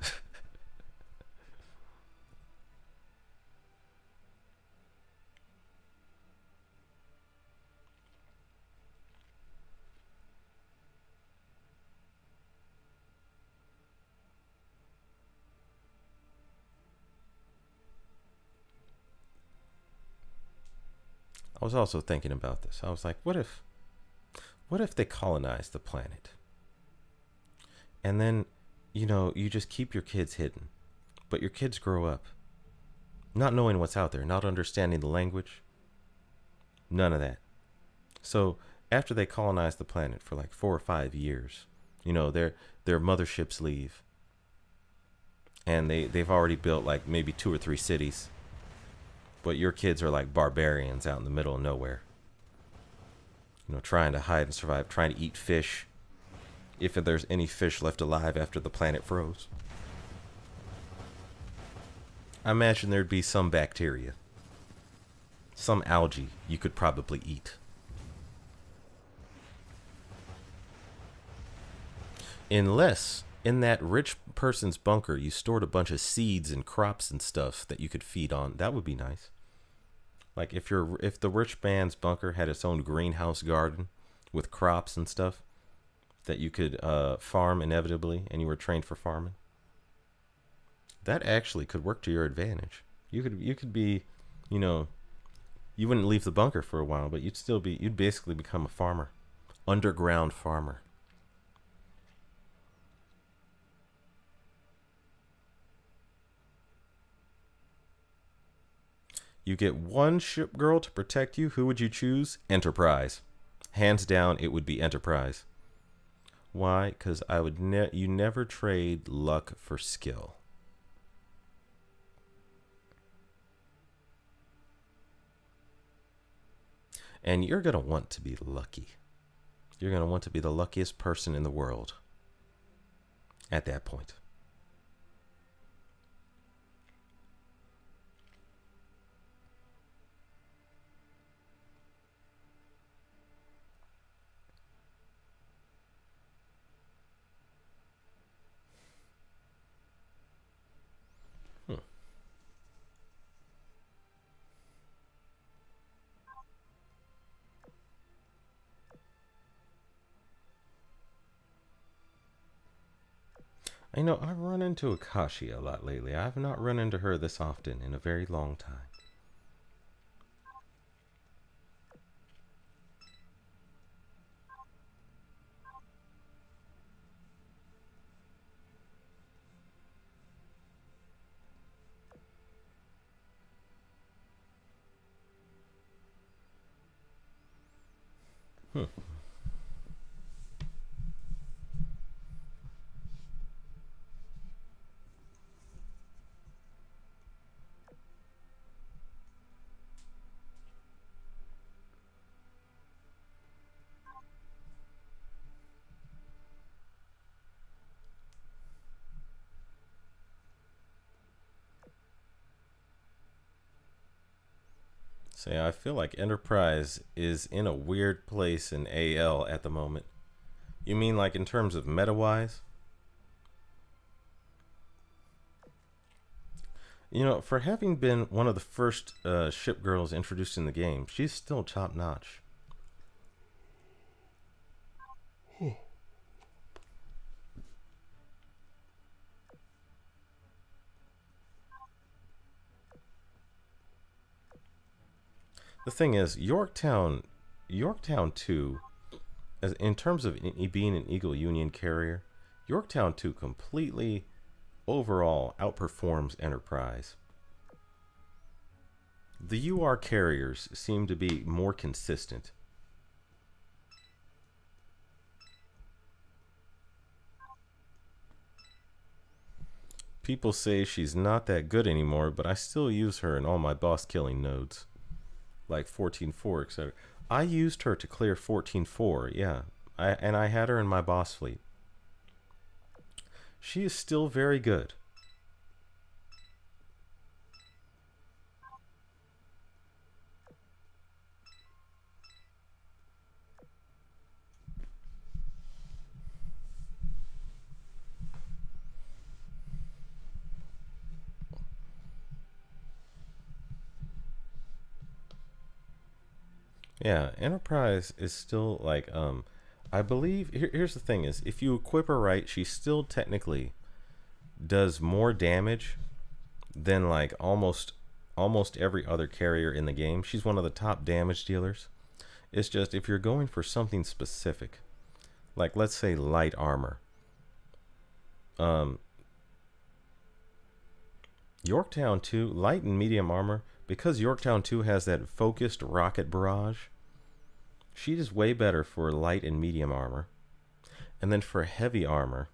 I was also thinking about this. I was like, what if they colonize the planet? And then, you just keep your kids hidden. But your kids grow up not knowing what's out there, not understanding the language, none of that. So after they colonize the planet for like 4 or 5 years, their motherships leave, and they've already built like maybe 2 or 3 cities. But your kids are like barbarians out in the middle of nowhere, trying to hide and survive, trying to eat fish, if there's any fish left alive after the planet froze. I imagine there'd be some bacteria, some algae you could probably eat. Unless in that rich person's bunker you stored a bunch of seeds and crops and stuff that you could feed on. That would be nice. Like if the rich man's bunker had its own greenhouse garden with crops and stuff that you could farm inevitably, and you were trained for farming. That actually could work to your advantage. You could be, you wouldn't leave the bunker for a while, but you'd basically become a farmer, underground farmer. You get one ship girl to protect you. Who would you choose? Enterprise. Hands down, it would be Enterprise. Why? Because you never trade luck for skill. And you're going to want to be lucky. You're going to want to be the luckiest person in the world at that point. I've run into Akashi a lot lately. I have not run into her this often in a very long time. Hmm. See, I feel like Enterprise is in a weird place in AL at the moment. You mean like in terms of meta-wise? For having been one of the first ship girls introduced in the game, she's still top notch. The thing is, Yorktown 2 as in terms of being an Eagle Union carrier, Yorktown 2 completely overall outperforms Enterprise. The UR carriers seem to be more consistent. People say she's not that good anymore, but I still use her in all my boss killing nodes, like 14.4, etc. I used her to clear 14.4, yeah. And I had her in my boss fleet. She is still very good. Yeah, Enterprise is still like I believe here's the thing is if you equip her right, she still technically does more damage than like almost every other carrier in the game. She's one of the top damage dealers. It's just if you're going for something specific, like let's say light armor. Yorktown 2, light and medium armor, because Yorktown 2 has that focused rocket barrage, she is way better for light and medium armor. And then for heavy armor,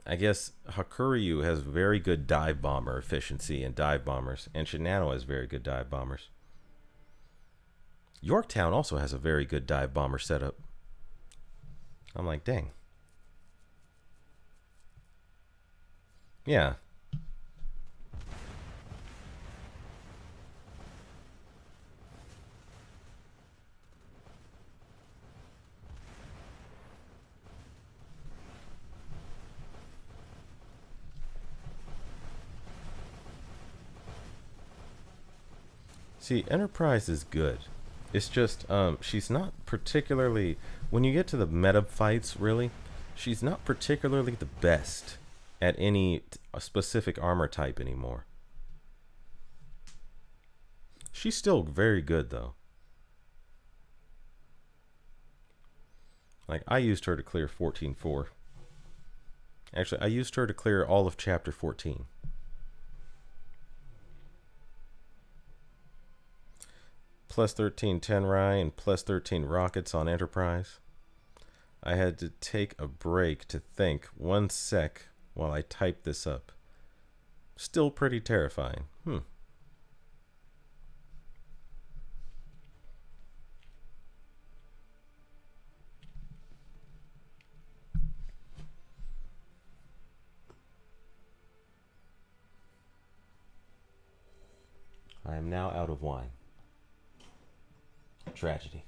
I guess Hakuryu has very good dive bomber efficiency and dive bombers, and Shinano has very good dive bombers. Yorktown also has a very good dive bomber setup. I'm like, dang. Yeah. See, Enterprise is good. It's just she's not particularly when you get to the meta fights, really, she's not particularly the best at any specific armor type anymore. She's still very good though. Like I used her to clear 14.4. Actually, I used her to clear all of chapter 14. Plus 13 Tenrai and plus 13 rockets on Enterprise. I had to take a break to think 1 sec while I type this up. Still pretty terrifying. I am now out of wine. Tragedy.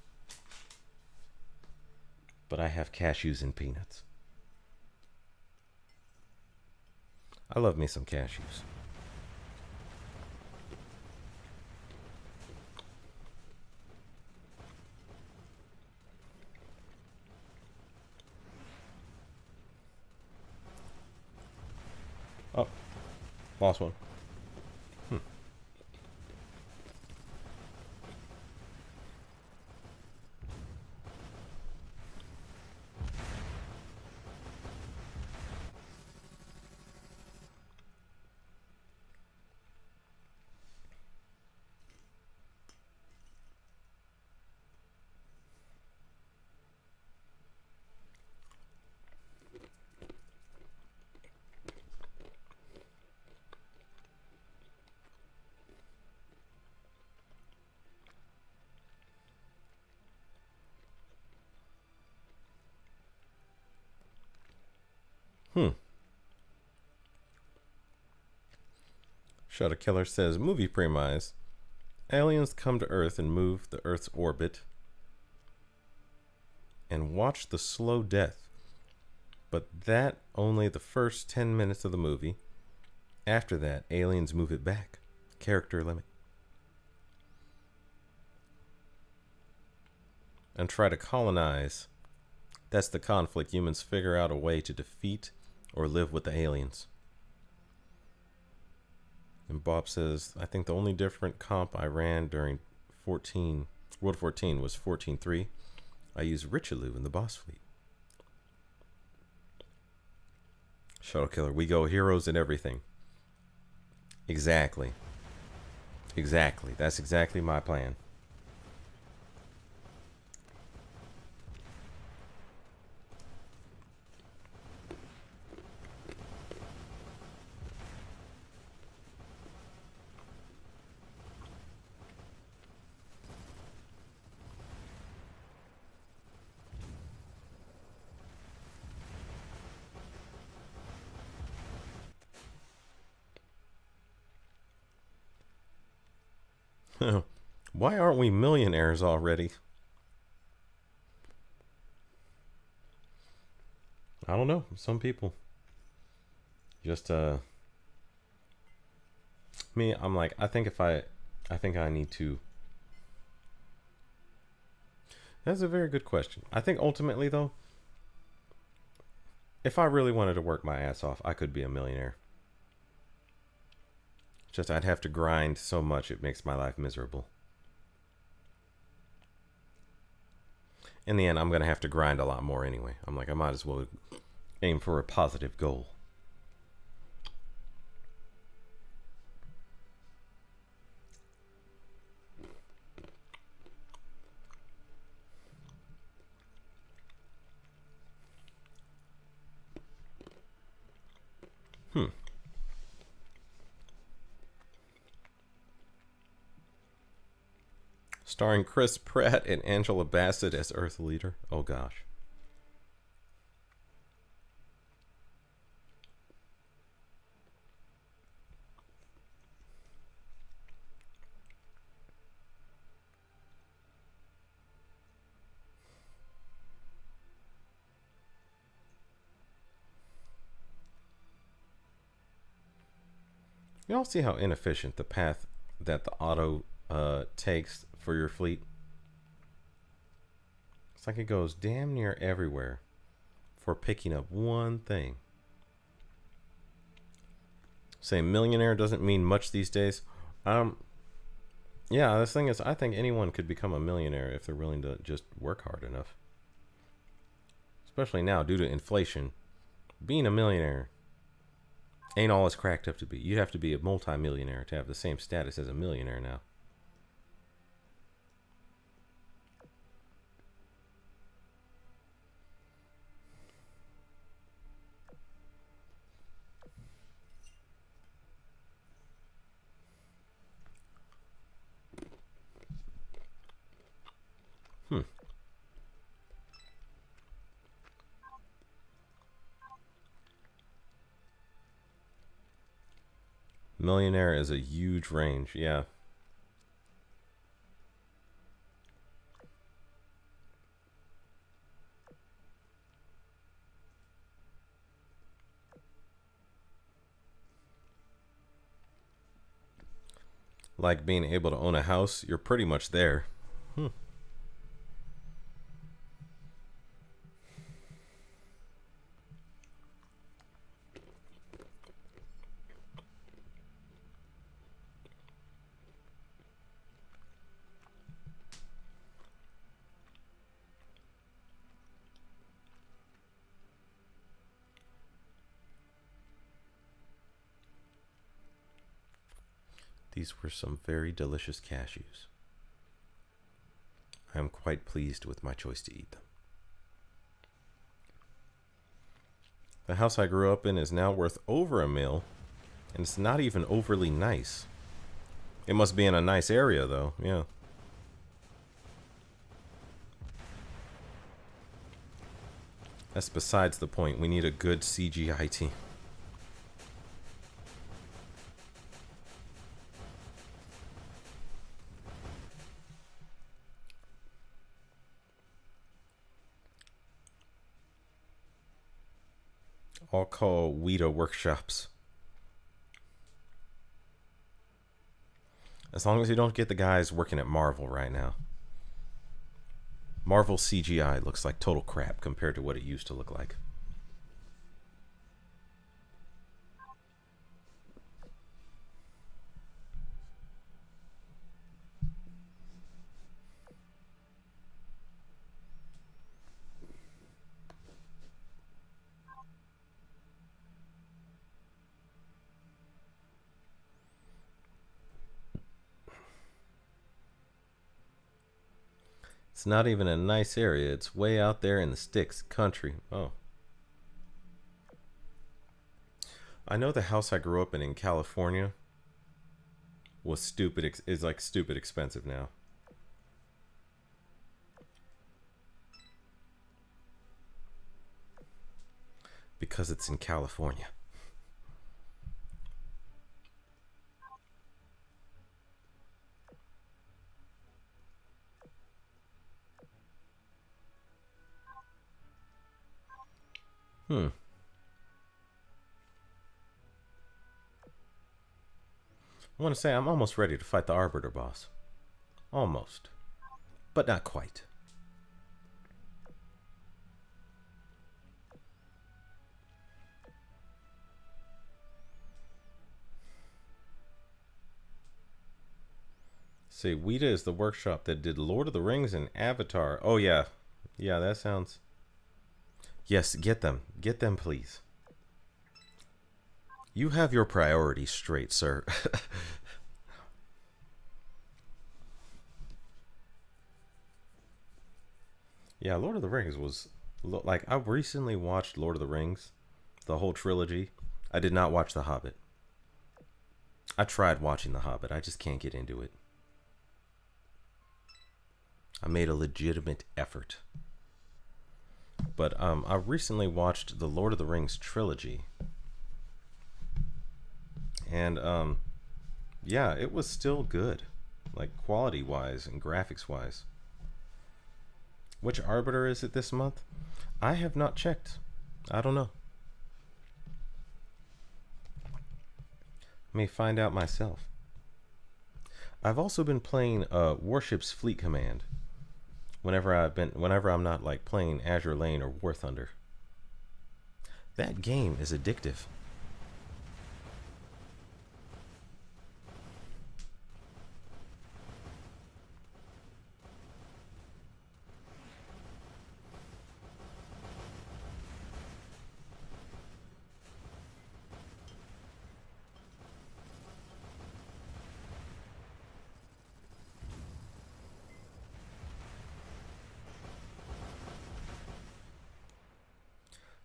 But I have cashews and peanuts. I love me some cashews. Oh, lost one. Shutter Killer says, movie premise. Aliens come to Earth and move the Earth's orbit and watch the slow death. But that only the first 10 minutes of the movie. After that, aliens move it back. Character limit. And try to colonize. That's the conflict. Humans figure out a way to defeat or live with the aliens. And Bob says, I think the only different comp I ran during 14 World 14 was 14.3. I used Richelieu in the boss fleet. Shuttle Killer, we go heroes and everything. Exactly. Exactly. That's exactly my plan. Why aren't we millionaires already? I don't know. Some people just me, I'm like, I think I need to. That's a very good question. I think ultimately though, if I really wanted to work my ass off, I could be a millionaire. Just I'd have to grind so much it makes my life miserable. In the end, I'm going to have to grind a lot more anyway. I'm like, I might as well aim for a positive goal. Starring Chris Pratt and Angela Bassett as Earth Leader. Oh gosh. You all see how inefficient the path that the auto takes for your fleet? It's like it goes damn near everywhere for picking up one thing. Say millionaire doesn't mean much these days. Yeah, this thing is, I think anyone could become a millionaire if they're willing to just work hard enough. Especially now, due to inflation, being a millionaire ain't all it's cracked up to be. You'd have to be a multi-millionaire to have the same status as a millionaire now. Millionaire is a huge range, yeah. Like being able to own a house, you're pretty much there. These were some very delicious cashews. I am quite pleased with my choice to eat them. The house I grew up in is now worth over $1 million, and it's not even overly nice. It must be in a nice area, though, yeah. That's besides the point. We need a good CGI team. I'll call Weta workshops. As long as you don't get the guys working at Marvel right now. Marvel CGI looks like total crap compared to what it used to look like. It's not even a nice area. It's way out there in the sticks country. Oh. I know the house I grew up in California was stupid, is like stupid expensive now. Because it's in California. I want to say I'm almost ready to fight the Arbiter boss. Almost. But not quite. See, Weta is the workshop that did Lord of the Rings and Avatar. Oh, yeah. Yeah, that sounds... Yes, get them. Get them, please. You have your priorities straight, sir. Yeah, Lord of the Rings was... Like, I recently watched Lord of the Rings. The whole trilogy. I did not watch The Hobbit. I tried watching The Hobbit. I just can't get into it. I made a legitimate effort. But I recently watched the Lord of the Rings trilogy. And yeah, it was still good. Like quality wise and graphics wise. Which Arbiter is it this month? I have not checked. I don't know. Let me find out myself. I've also been playing Warship's Fleet Command. Whenever I'm not like playing Azure Lane or War Thunder. That game is addictive.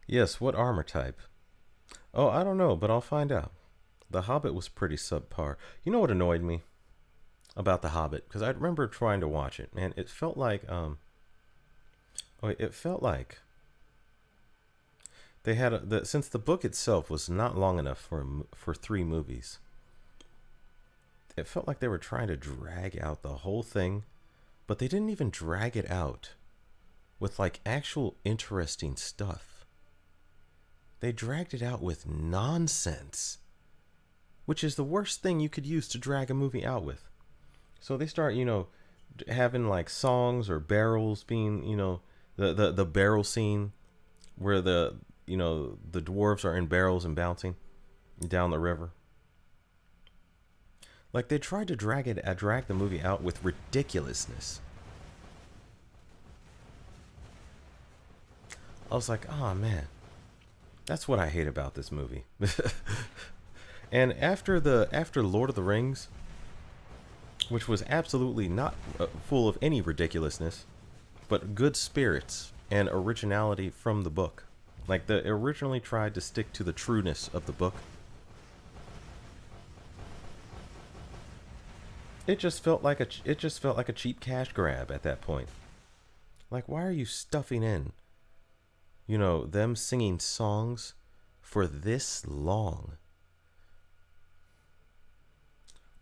Yes, what armor type? Oh, I don't know, but I'll find out. The Hobbit was pretty subpar. You know what annoyed me about The Hobbit? Because I remember trying to watch it, man. It felt like it felt like they had since the book itself was not long enough for 3 movies. It felt like they were trying to drag out the whole thing, but they didn't even drag it out with like actual interesting stuff. They dragged it out with nonsense, which is the worst thing you could use to drag a movie out with. So they start, having like songs or barrels being, the barrel scene where the dwarves are in barrels and bouncing down the river. Like they tried to drag the movie out with ridiculousness. I was like, oh man. That's what I hate about this movie. And after Lord of the Rings, which was absolutely not full of any ridiculousness, but good spirits and originality from the book. Like they originally tried to stick to the trueness of the book. It just felt like a cheap cash grab at that point. Like, why are you stuffing in them singing songs for this long?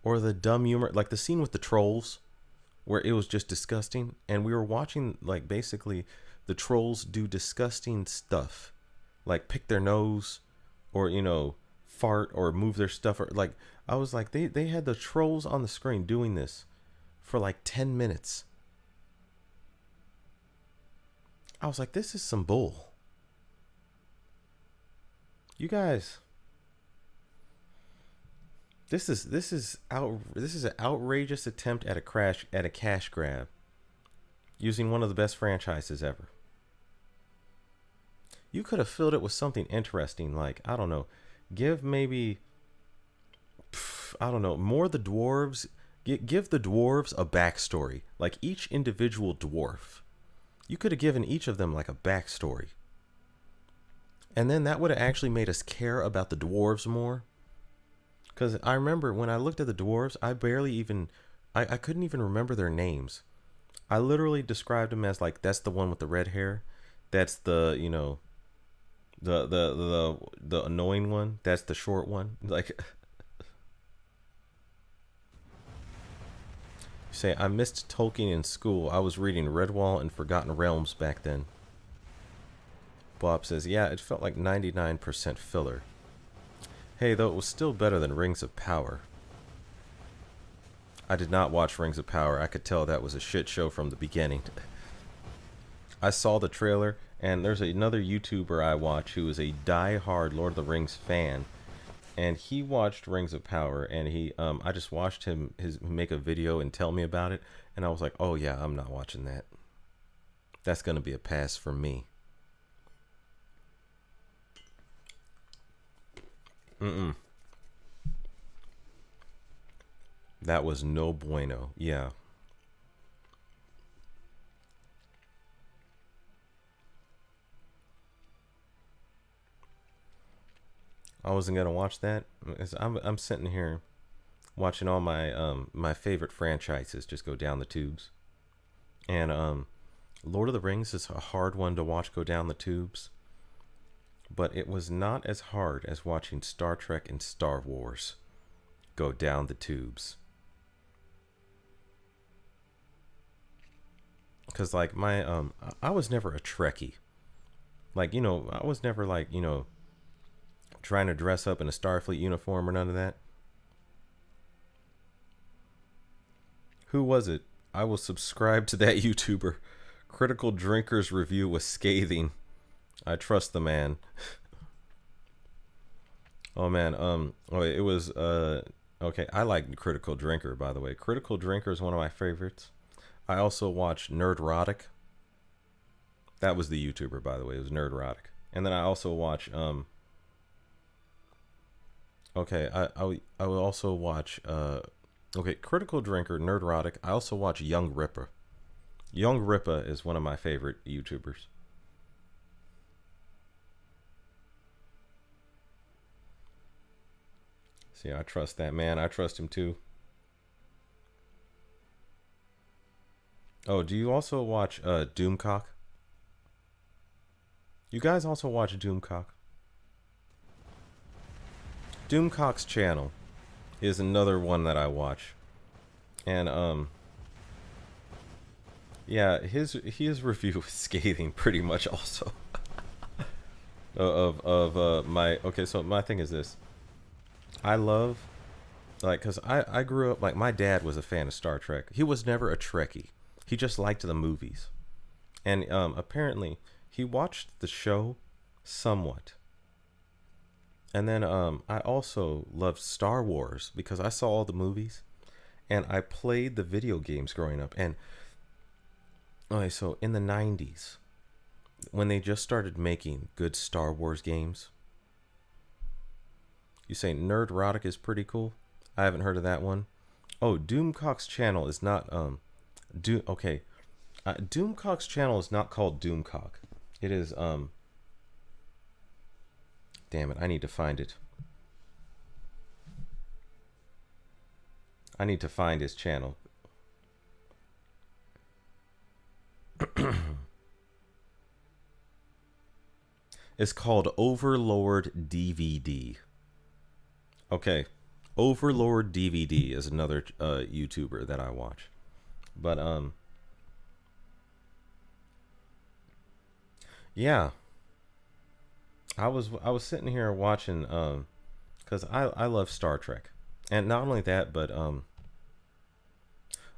Or the dumb humor, like the scene with the trolls, where it was just disgusting. And we were watching, like, basically the trolls do disgusting stuff. Like pick their nose, or, fart, or move their stuff. Or, like, I was like, they had the trolls on the screen doing this for like 10 minutes. I was like, this is some bull. You guys, this is an outrageous attempt at a cash grab, using one of the best franchises ever. You could have filled it with something interesting, like, I don't know, give maybe, I don't know, more of the dwarves Give the dwarves a backstory, like each individual dwarf. You could have given each of them like a backstory. And then that would have actually made us care about the dwarves more. Because I remember when I looked at the dwarves, I barely even, I couldn't even remember their names. I literally described them as like, that's the one with the red hair. That's the, you know, the annoying one. That's the short one. Like, say, I missed Tolkien in school. I was reading Redwall and Forgotten Realms back then. Bob says, yeah, it felt like 99% filler. Hey, though, it was still better than Rings of Power. I did not watch Rings of Power. I could tell that was a shit show from the beginning. I saw the trailer, and there's another YouTuber I watch who is a die-hard Lord of the Rings fan. And he watched Rings of Power, and I just watched him make a video and tell me about it, and I was like, oh yeah, I'm not watching that. That's gonna be a pass for me. That was no bueno. Yeah. I wasn't gonna watch that. I'm sitting here watching all my favorite franchises just go down the tubes, and Lord of the Rings is a hard one to watch go down the tubes, but it was not as hard as watching Star Trek and Star Wars go down the tubes. Cause like I was never a Trekkie. Like, you know, I was never like, you know, trying to dress up in a Starfleet uniform or none of that. Who was it? I will subscribe to that YouTuber. Critical Drinker's review was scathing. I trust the man. Oh man, it was okay, I like Critical Drinker, by the way. Critical Drinker is one of my favorites. I also watch Nerdrotic. That was the YouTuber, by the way. It was Nerdrotic. And then I also watch okay, I will also watch okay, Critical Drinker, Nerdrotic. I also watch Young Ripper. Young Ripper is one of my favorite YouTubers. See, I trust that man. I trust him too. Oh, do you also watch Doomcock? You guys also watch Doomcock? Doomcock's channel is another one that I watch. And yeah, his review is scathing pretty much also. of my okay, so my thing is this. I love like cuz I grew up like my dad was a fan of Star Trek. He was never a Trekkie. He just liked the movies. And apparently he watched the show somewhat. And then I also loved Star Wars because I saw all the movies and I played the video games growing up. And okay, so in the 90s, when they just started making good Star Wars games, you say Nerdrotic is pretty cool? I haven't heard of that one. Oh, Doomcock's channel is not Doomcock's channel is not called Doomcock. It is damn it, I need to find it. I need to find his channel. It's called Overlord DVD. Okay. Overlord DVD is another YouTuber that I watch. But yeah. I was sitting here watching cuz I love Star Trek. And not only that, but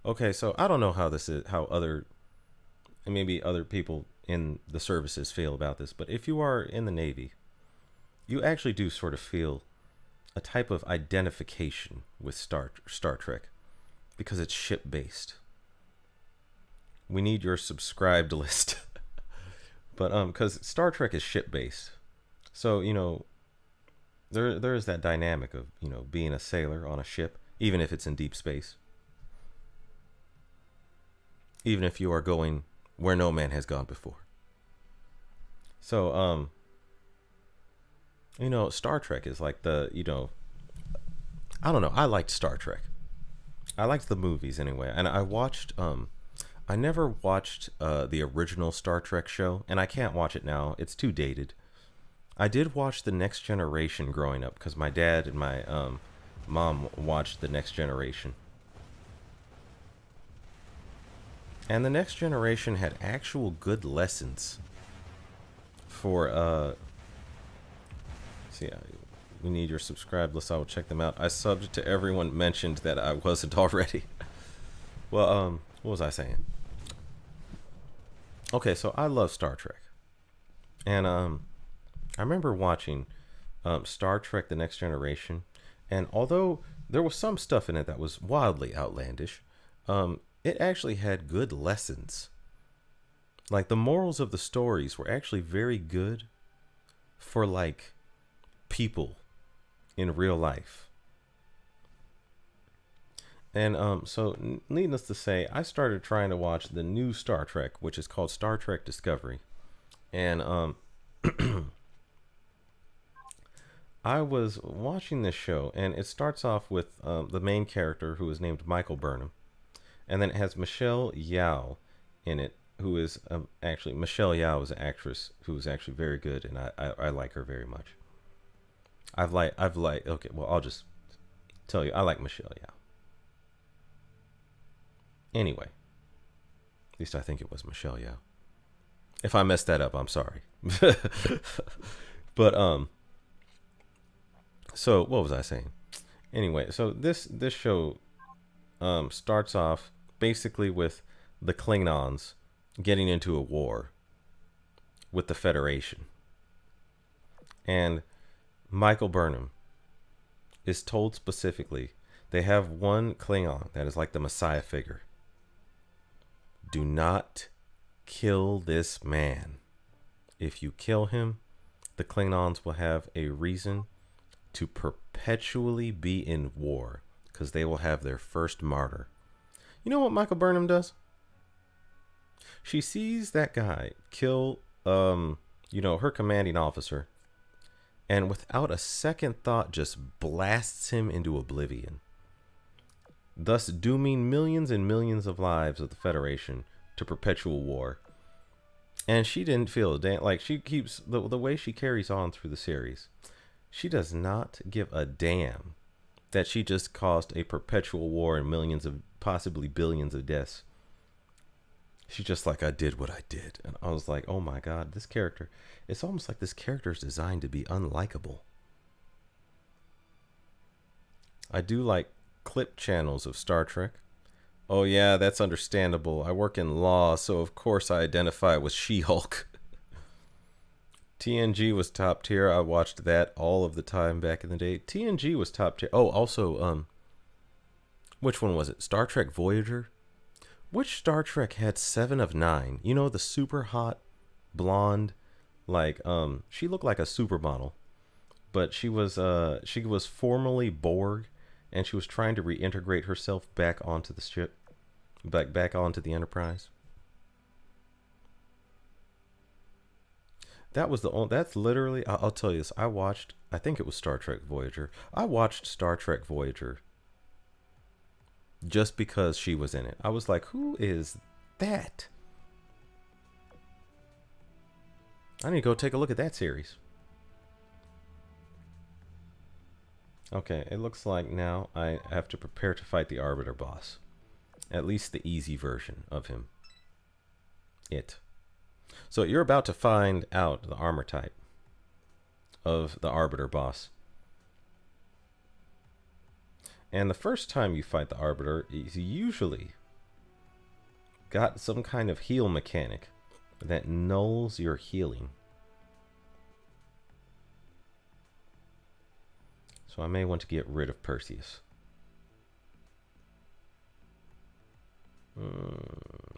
okay, so I don't know how this is how other maybe other people in the services feel about this, but if you are in the Navy, you actually do sort of feel a type of identification with Star Trek because it's ship based. We need your subscribed list. But cuz Star Trek is ship based. So, you know, there is that dynamic of, you know, being a sailor on a ship, even if it's in deep space. even if you are going where no man has gone before. So, Star Trek is like I don't know. I liked Star Trek. I liked the movies anyway, and I watched. I never watched the original Star Trek show, and I can't watch it now. It's too dated. I did watch The Next Generation growing up because my dad and my mom watched The Next Generation. And The Next Generation had actual good lessons for see, we need your subscribe list. I will check them out. I subbed to everyone mentioned that I wasn't already. Well, what was I saying? Okay, so I love Star Trek. And I remember watching Star Trek The Next Generation, and although there was some stuff in it that was wildly outlandish, it actually had good lessons. Like the morals of the stories were actually very good for like people in real life. And so needless to say, I started trying to watch the new Star Trek, which is called Star Trek Discovery. And I was watching this show, and it starts off with the main character, who is named Michael Burnham. And then it has Michelle Yeoh in it, who is actually, Michelle Yeoh is an actress who is actually very good, and I like her very much. Okay, well, I'll just tell you, I like Michelle Yeoh. Anyway, at least I think it was Michelle Yeoh. If I messed that up, I'm sorry. But so what was I saying? Anyway, so this show starts off basically with the Klingons getting into a war with the Federation. And Michael Burnham is told specifically they have one Klingon that is like the Messiah figure. Do not kill this man. If you kill him, the Klingons will have a reason to perpetually be in war, because they will have their first martyr. You know what Michael Burnham does? She sees that guy kill, her commanding officer, and without a second thought just blasts him into oblivion, thus dooming millions and millions of lives of the Federation to perpetual war. And she didn't feel a damn, like she keeps, the way she carries on through the series, she does not give a damn that she just caused a perpetual war and millions of, possibly billions of deaths. She's just like, I did what I did. And I was like, oh my God, this character, it's almost like this character is designed to be unlikable. I do like clip channels of Star Trek. Oh yeah, that's understandable. I work in law, so of course I identify with She-Hulk. TNG was top tier. I watched that all of the time back in the day. TNG was top tier. Oh, also, which one was it? Star Trek Voyager? Which Star Trek had 7 of 9? You know, the super hot blonde, like, she looked like a supermodel, but she was formerly Borg, and she was trying to reintegrate herself back onto the ship, back onto the Enterprise. That was that's literally, I'll tell you this, I think it was Star Trek Voyager. I watched Star Trek Voyager just because she was in it. I was like, who is that? I need to go take a look at that series. Okay, it looks like now I have to prepare to fight the Arbiter boss. At least the easy version of him. So you're about to find out the armor type of the Arbiter boss. And the first time you fight the Arbiter, he's usually got some kind of heal mechanic that nulls your healing. So I may want to get rid of Perseus.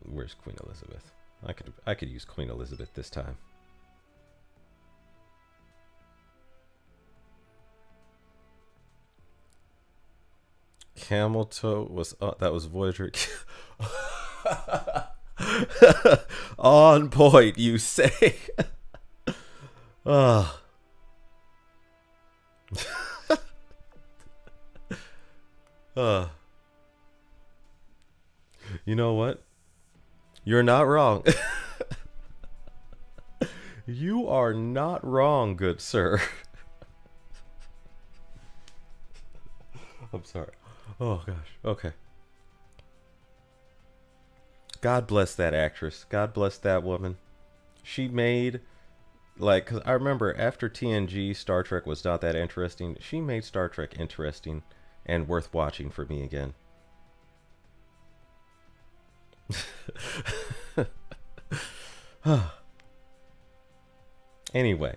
Where's Queen Elizabeth? I could use Queen Elizabeth this time. Camel toe was that was Voyager. On point, you say. Oh. uh. You know what? You're not wrong. You are not wrong, good sir. I'm sorry. Oh gosh. Okay. God bless that actress. God bless that woman. She made, like, cause I remember after TNG, Star Trek was not that interesting. She made Star Trek interesting and worth watching for me again. Anyway,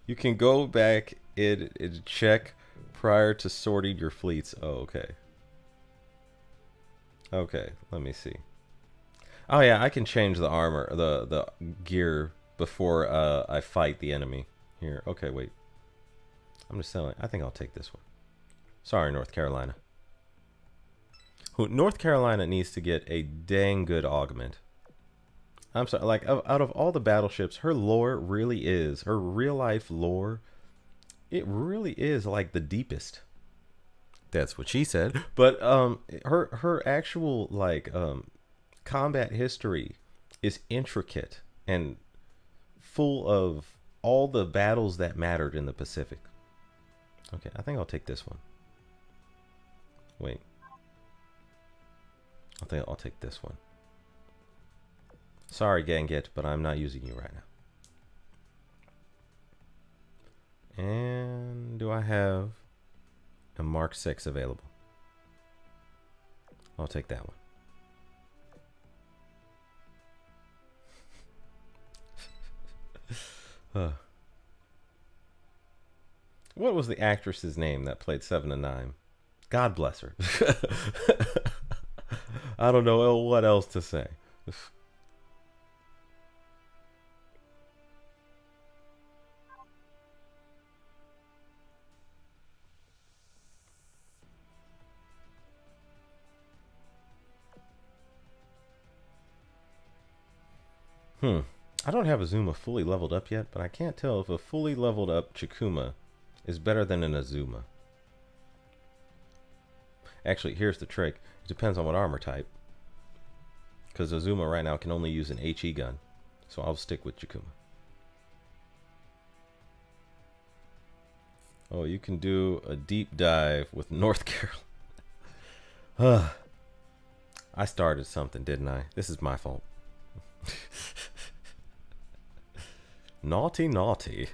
you can go back and check prior to sorting your fleets. Oh, okay. Okay, let me see. Oh yeah, I can change the armor, the gear before I fight the enemy. Here, okay, wait. I'm just selling. I think I'll take this one. Sorry, North Carolina. North Carolina needs to get a dang good augment. I'm sorry, like out of all the battleships, her lore really is, her real life lore, it really is like the deepest. That's what she said. But her actual like combat history is intricate and full of all the battles that mattered in the Pacific. Okay, I think I'll take this one. Wait. I think I'll take this one. Sorry, Ganget, but I'm not using you right now. And do I have a Mark 6 available? I'll take that one. What was the actress's name that played 7 and 9? God bless her. I don't know what else to say. I don't have Azuma fully leveled up yet, but I can't tell if a fully leveled up Chikuma is better than an Azuma. Actually, here's the trick. It depends on what armor type. Because Azuma right now can only use an HE gun. So I'll stick with Chikuma. Oh, you can do a deep dive with North Carolina. I started something, didn't I? This is my fault. Naughty, naughty.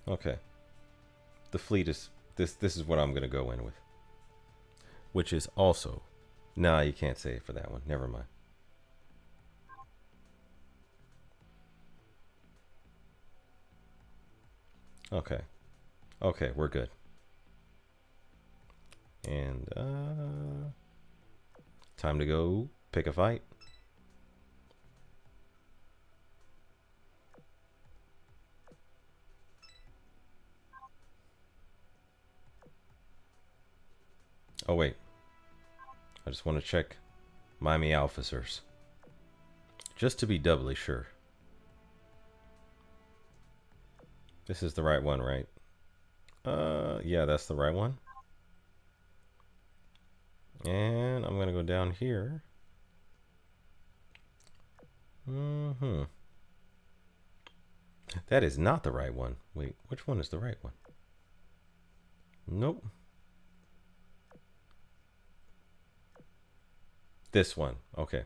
Okay. The fleet is this is what I'm gonna go in with. Which is also, nah, you can't say it for that one. Never mind. Okay. Okay, we're good. And time to go pick a fight. Oh wait, I just want to check Miami officers, just to be doubly sure. This is the right one, right? Yeah, that's the right one. And I'm gonna go down here. That is not the right one. Wait, which one is the right one? Nope. This one. Okay.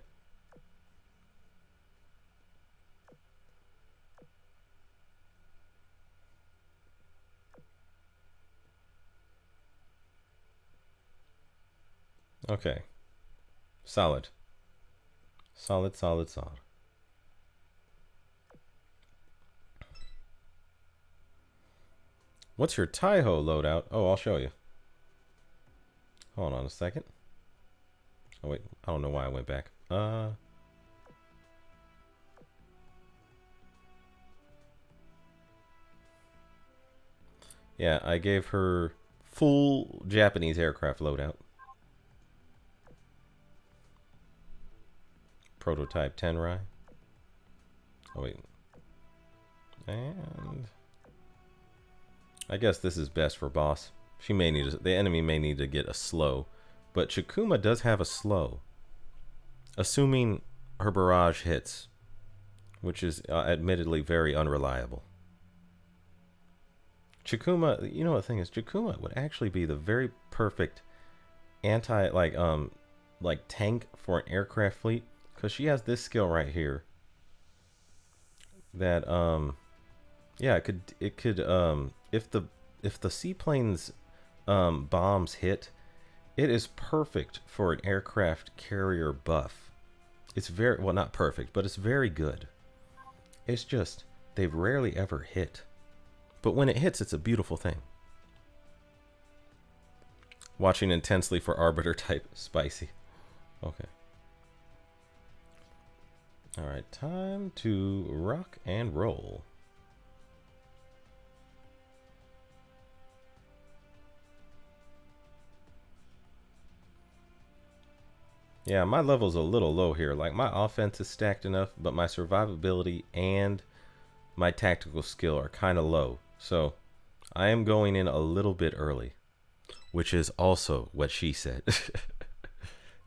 Okay. Solid. Solid, solid, solid. What's your Taiho loadout? Oh, I'll show you. Hold on a second. Oh, wait. I don't know why I went back. Yeah, I gave her full Japanese aircraft loadout. Prototype Tenrai. Oh wait. And I guess this is best for boss. She may need the enemy may need to get a slow, but Chikuma does have a slow, assuming her barrage hits, which is admittedly very unreliable. Chikuma, you know what the thing is, Chikuma would actually be the very perfect anti like tank for an aircraft fleet, because she has this skill right here that yeah, it could if the seaplane's bombs hit, it is perfect for an aircraft carrier buff. It's very, well, not perfect, but it's very good. It's just they've rarely ever hit, but when it hits, it's a beautiful thing. Watching intensely for Arbiter type spicy. Okay. All right, time to rock and roll. Yeah, my level's a little low here. Like, my offense is stacked enough, but my survivability and my tactical skill are kind of low. So I am going in a little bit early, which is also what she said.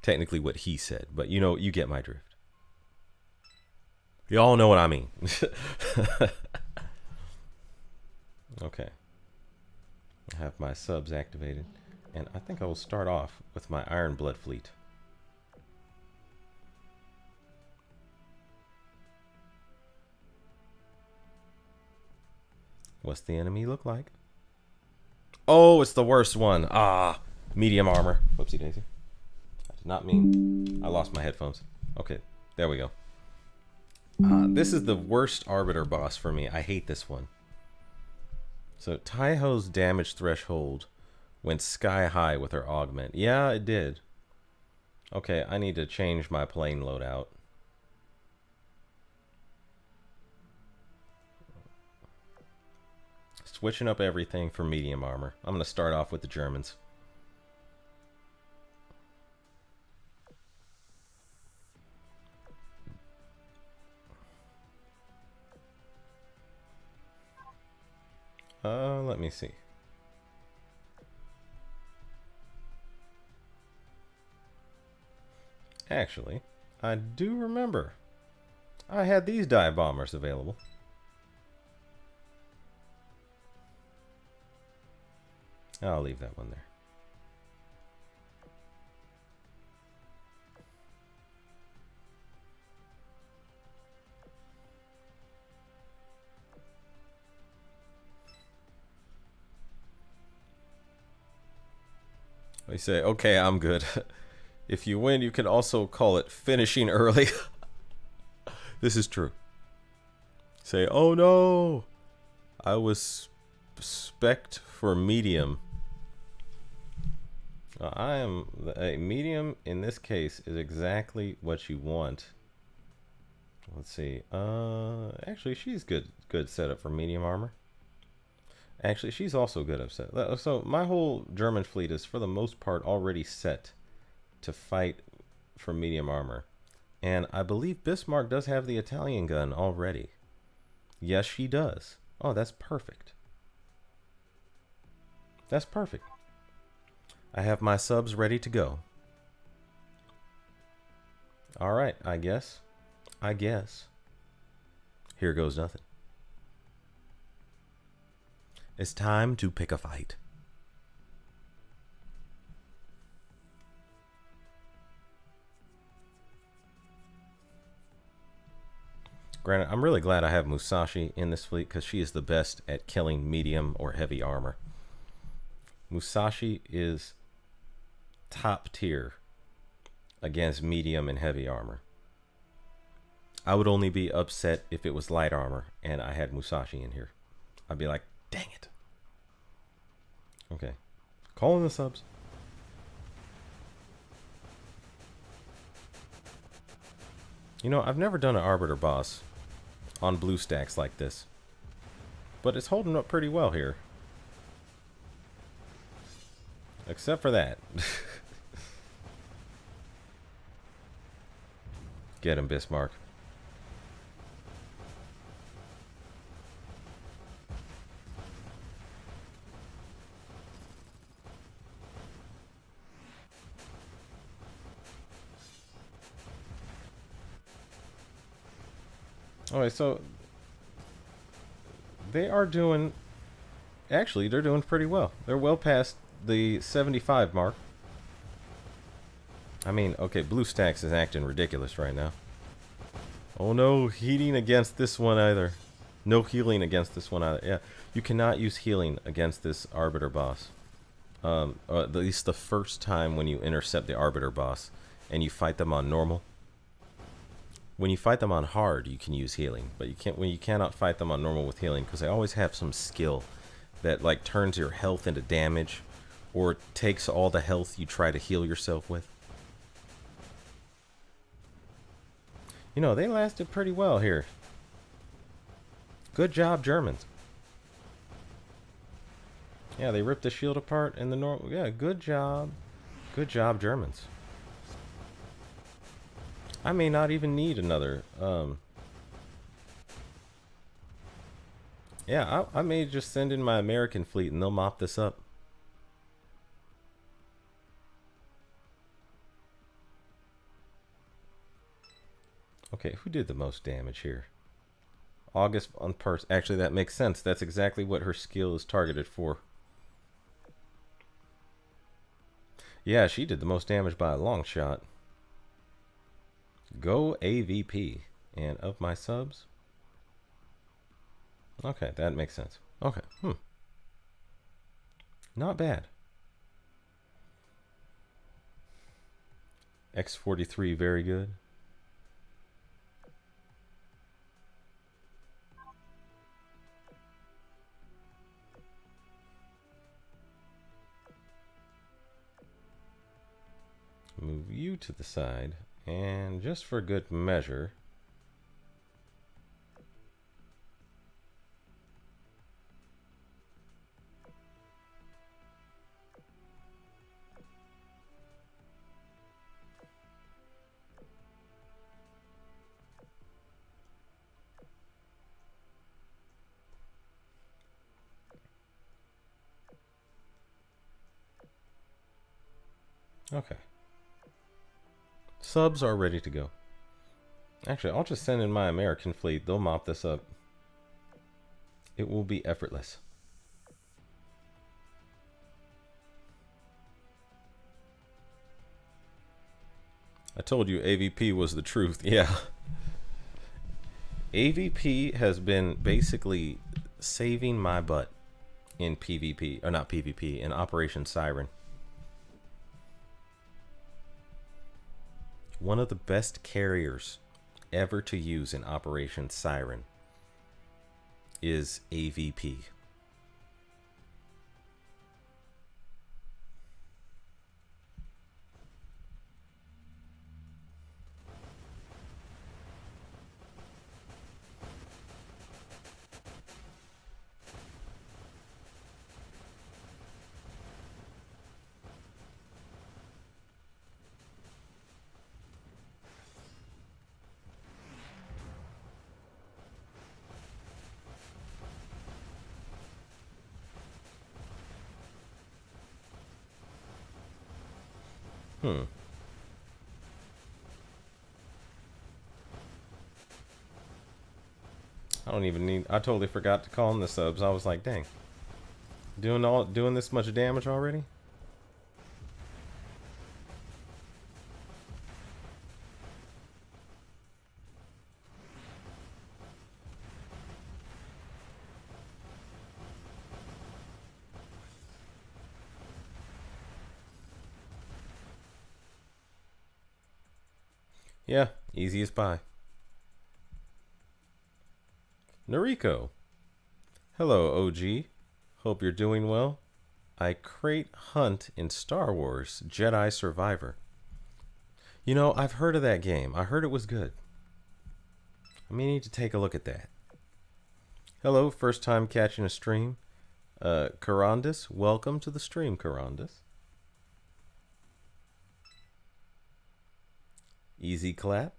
Technically what he said, but you know, you get my drift. You all know what I mean. Okay. I have my subs activated, and I think I will start off with my Iron Blood fleet. What's the enemy look like? Oh, it's the worst one. Ah, medium armor. Whoopsie daisy. I did not mean. I lost my headphones. Okay, there we go. This is the worst Arbiter boss for me. I hate this one. So Taiho's damage threshold went sky high with her augment. Yeah, it did. Okay, I need to change my plane loadout. Switching up everything for medium armor. I'm going to start off with the Germans. Let me see. Actually, I do remember. I had these dive bombers available. I'll leave that one there. We say, okay, I'm good. If you win, you can also call it finishing early. This is true. Say, oh no, I was spec'd for medium. I am a medium in this case is exactly what you want. Let's see. Actually, she's good setup for medium armor. Actually, she's also good upset. So my whole German fleet is for the most part already set to fight for medium armor. And I believe Bismarck does have the Italian gun already. Yes, she does. Oh, that's perfect. That's perfect. I have my subs ready to go. All right, I guess. Here goes nothing. It's time to pick a fight. Granted, I'm really glad I have Musashi in this fleet because she is the best at killing medium or heavy armor. Musashi is top tier against medium and heavy armor. I would only be upset if it was light armor and I had Musashi in here. I'd be like, dang it. Okay. Calling the subs. You know, I've never done an Arbiter boss on blue stacks like this, but it's holding up pretty well here. Except for that. Get him, Bismarck. Alright, so they are doing, actually, they're doing pretty well. They're well past the 75 mark. I mean, okay, BlueStacks is acting ridiculous right now. Oh no, healing against this one either. No healing against this one either. Yeah, you cannot use healing against this Arbiter boss. At least the first time when you intercept the Arbiter boss and you fight them on normal. When you fight them on hard, you can use healing, but you cannot fight them on normal with healing because they always have some skill that like turns your health into damage or takes all the health you try to heal yourself with. You know, they lasted pretty well here. Good job, Germans. Yeah, they ripped the shield apart and the normal. Yeah, good job. Good job, Germans. I may not even need another. Yeah, I may just send in my American fleet and they'll mop this up. Okay, who did the most damage here? August on Purse. Actually, that makes sense. That's exactly what her skill is targeted for. Yeah, she did the most damage by a long shot. Go AVP. And of my subs? Okay, that makes sense. Okay, not bad. X43, very good. Move you to the side, and just for good measure, okay. Subs are ready to go. Actually, I'll just send in my American fleet. They'll mop this up. It will be effortless. I told you AVP was the truth. Yeah. AVP has been basically saving my butt in PvP, or not PvP, in Operation Siren. One of the best carriers ever to use in Operation Siren is AVP. I don't even need. I totally forgot to call in the subs. I was like, dang, doing this much damage already. Yeah, easy as pie. Noriko. Hello, OG. Hope you're doing well. I crate hunt in Star Wars Jedi Survivor. You know, I've heard of that game. I heard it was good. I may need to take a look at that. Hello, first time catching a stream. Karandis, welcome to the stream, Karandis. Easy clap.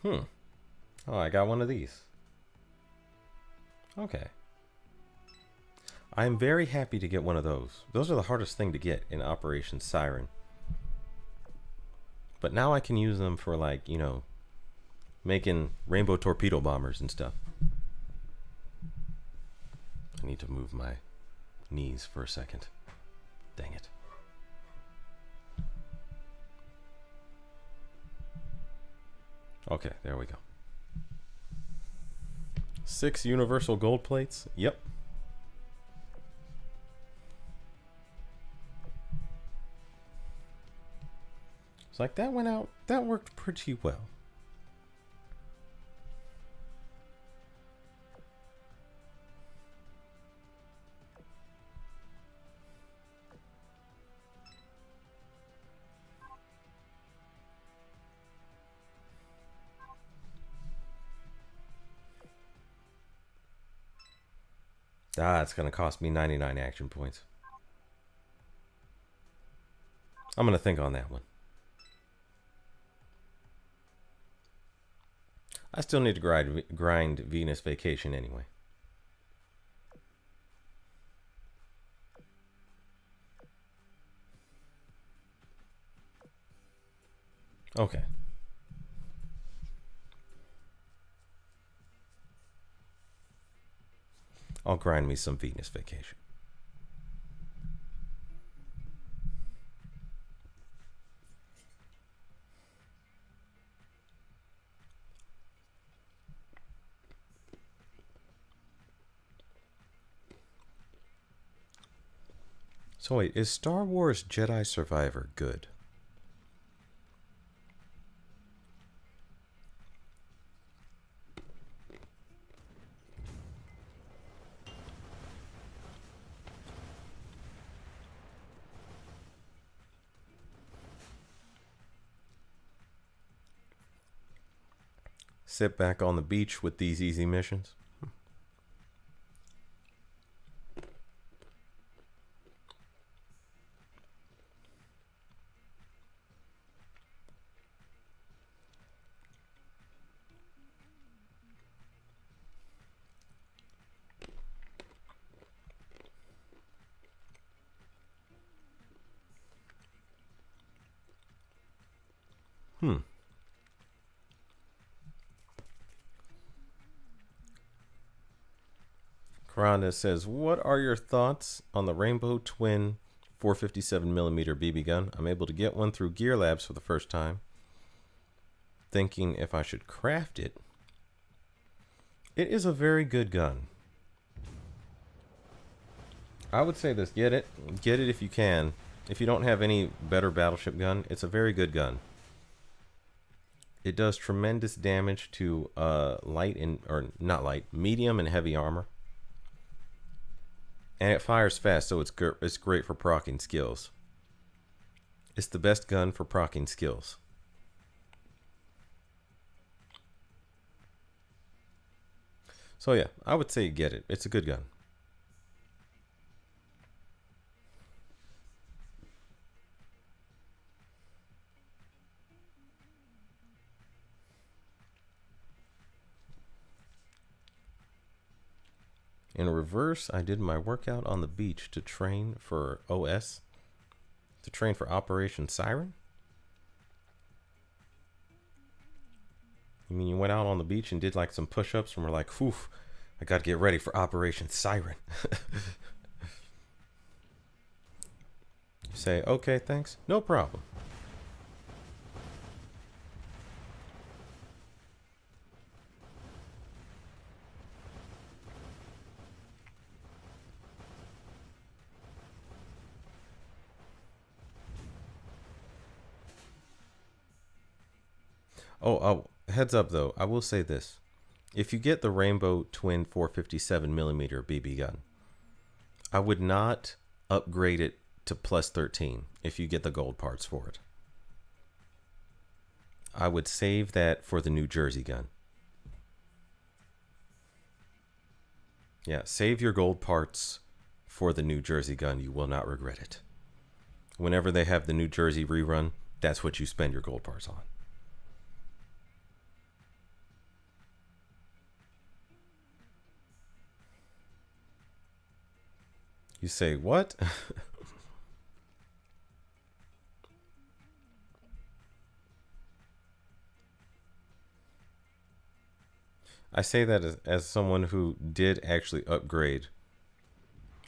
Hmm. Oh, I got one of these. Okay. I'm very happy to get one of those. Those are the hardest thing to get in Operation Siren. But now I can use them for, like, you know, making rainbow torpedo bombers and stuff. I need to move my knees for a second. Dang it. Okay, there we go. 6 universal gold plates. Yep. It's like that went out. That worked pretty well. Ah, it's going to cost me 99 action points. I'm going to think on that one. I still need to grind Venus Vacation anyway. Okay. I'll grind me some Venus Vacation. So wait, is Star Wars Jedi Survivor good? Sit back on the beach with these easy missions? Karanda says, what are your thoughts on the Rainbow Twin 457mm BB gun? I'm able to get one through Gear Labs for the first time. Thinking if I should craft it. It is a very good gun. I would say this, get it. Get it if you can. If you don't have any better battleship gun, it's a very good gun. It does tremendous damage to medium and heavy armor. And it fires fast, so it's great for proccing skills. It's the best gun for proccing skills. So yeah, I would say get it. It's a good gun. In reverse, I did my workout on the beach to train for OS, to train for Operation Siren. You mean you went out on the beach and did like some push-ups and were like, "Whew, I got to get ready for Operation Siren." You say, "Okay, thanks, no problem." Oh, heads up though, I will say this. if you get the Rainbow Twin 457mm BB gun, I would not upgrade it to plus 13 if you get the gold parts for it. I would save that for the New Jersey gun. Yeah, save your gold parts for the New Jersey gun. You will not regret it. Whenever they have the New Jersey rerun, that's what you spend your gold parts on. You say, what? I say that as someone who did actually upgrade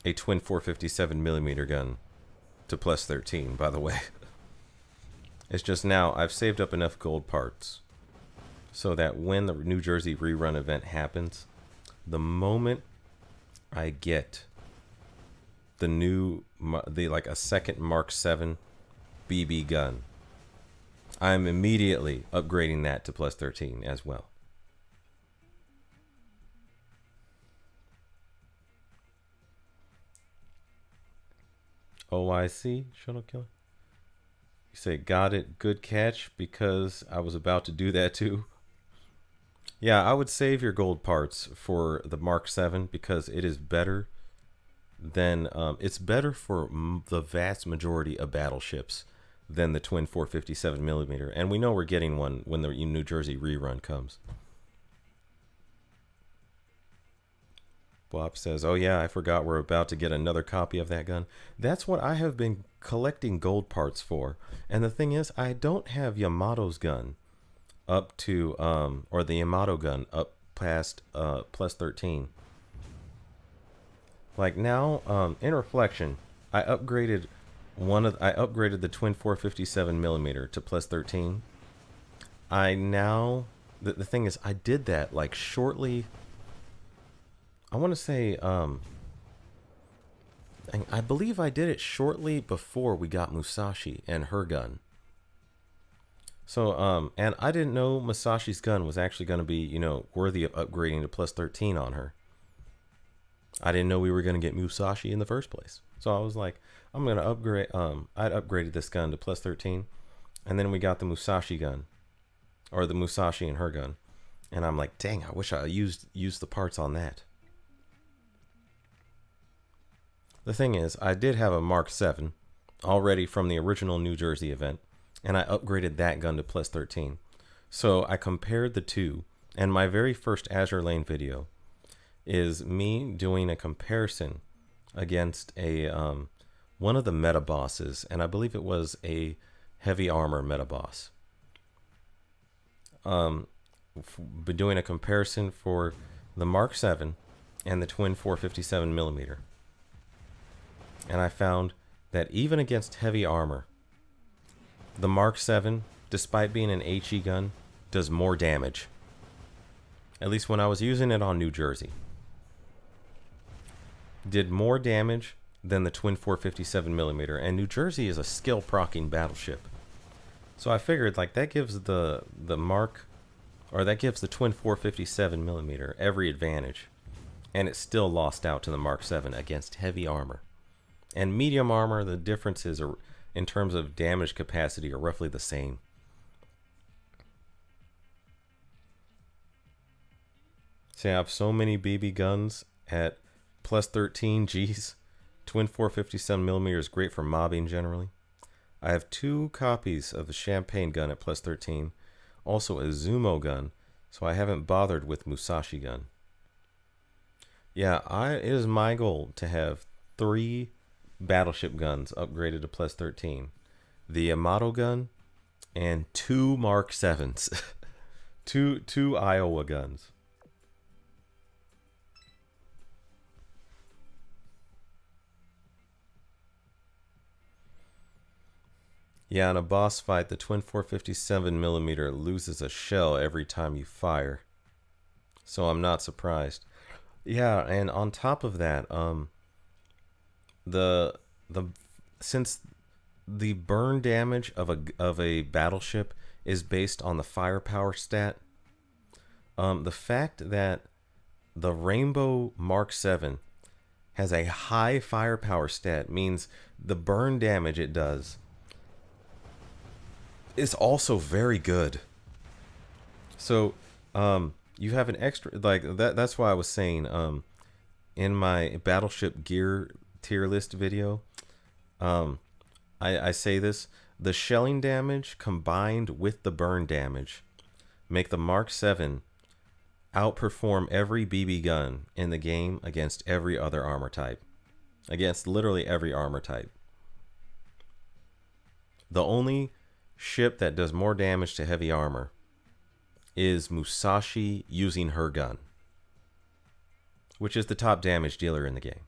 a twin 457mm gun to plus 13, by the way. It's just now I've saved up enough gold parts so that when the New Jersey rerun event happens, the moment I get the new, like a second Mark 7 BB gun, I'm immediately upgrading that to plus 13 as well. OIC, Shuttle Killer. You say, got it, good catch, because I was about to do that too. Yeah, I would save your gold parts for the Mark 7 because it is better than, it's better for the vast majority of battleships than the twin 457mm. And we know we're getting one when the New Jersey rerun comes. Bob says, oh yeah, I forgot we're about to get another copy of that gun. That's what I have been collecting gold parts for. And the thing is, I don't have Yamato's gun up to, or the Yamato gun up past plus 13. Like now, in reflection, I upgraded the twin 457mm to plus 13. The thing is, I did that like shortly. I want to say, I believe I did it shortly before we got Musashi and her gun. So, and I didn't know Musashi's gun was actually going to be, you know, worthy of upgrading to plus 13 on her. I didn't know we were going to get Musashi in the first place. So I was like, I'm going to upgrade, I'd upgraded this gun to plus 13. And then we got the Musashi gun, or the Musashi and her gun. And I'm like, dang, I wish I used the parts on that. The thing is, I did have a Mark 7 already from the original New Jersey event, and I upgraded that gun to plus 13. So I compared the two, and my very first Azur Lane video is me doing a comparison against a one of the meta bosses, and I believe it was a heavy armor meta boss. Doing a comparison for the Mark 7 and the twin 457mm. And I found that even against heavy armor, the Mark 7, despite being an HE gun, does more damage. At least when I was using it on New Jersey. Did more damage than the twin 457mm, and New Jersey is a skill procking battleship. So I figured like that gives the twin 457mm every advantage, and it still lost out to the Mark 7 against heavy armor. And medium armor, the differences are, in terms of damage capacity, are roughly the same. See, I have so many BB guns at plus 13 Gs. Twin 457mm is great for mobbing generally. I have 2 copies of the Champagne gun at plus 13. Also a Zumo gun, so I haven't bothered with Musashi gun. Yeah, it is my goal to have 3 battleship guns upgraded to plus 13. The Yamato gun and 2 Mark 7s. two Iowa guns. Yeah, in a boss fight, the twin 457mm loses a shell every time you fire. So I'm not surprised. Yeah, and on top of that, since the burn damage of a battleship is based on the firepower stat, The fact that the Rainbow Mark 7 has a high firepower stat means the burn damage it does is also very good. So, you have an extra like that. That's why I was saying, in my battleship gear tier list video, I say this: the shelling damage combined with the burn damage make the Mark 7 outperform every BB gun in the game against every other armor type. Against literally every armor type. The only ship that does more damage to heavy armor is Musashi using her gun, which is the top damage dealer in the game.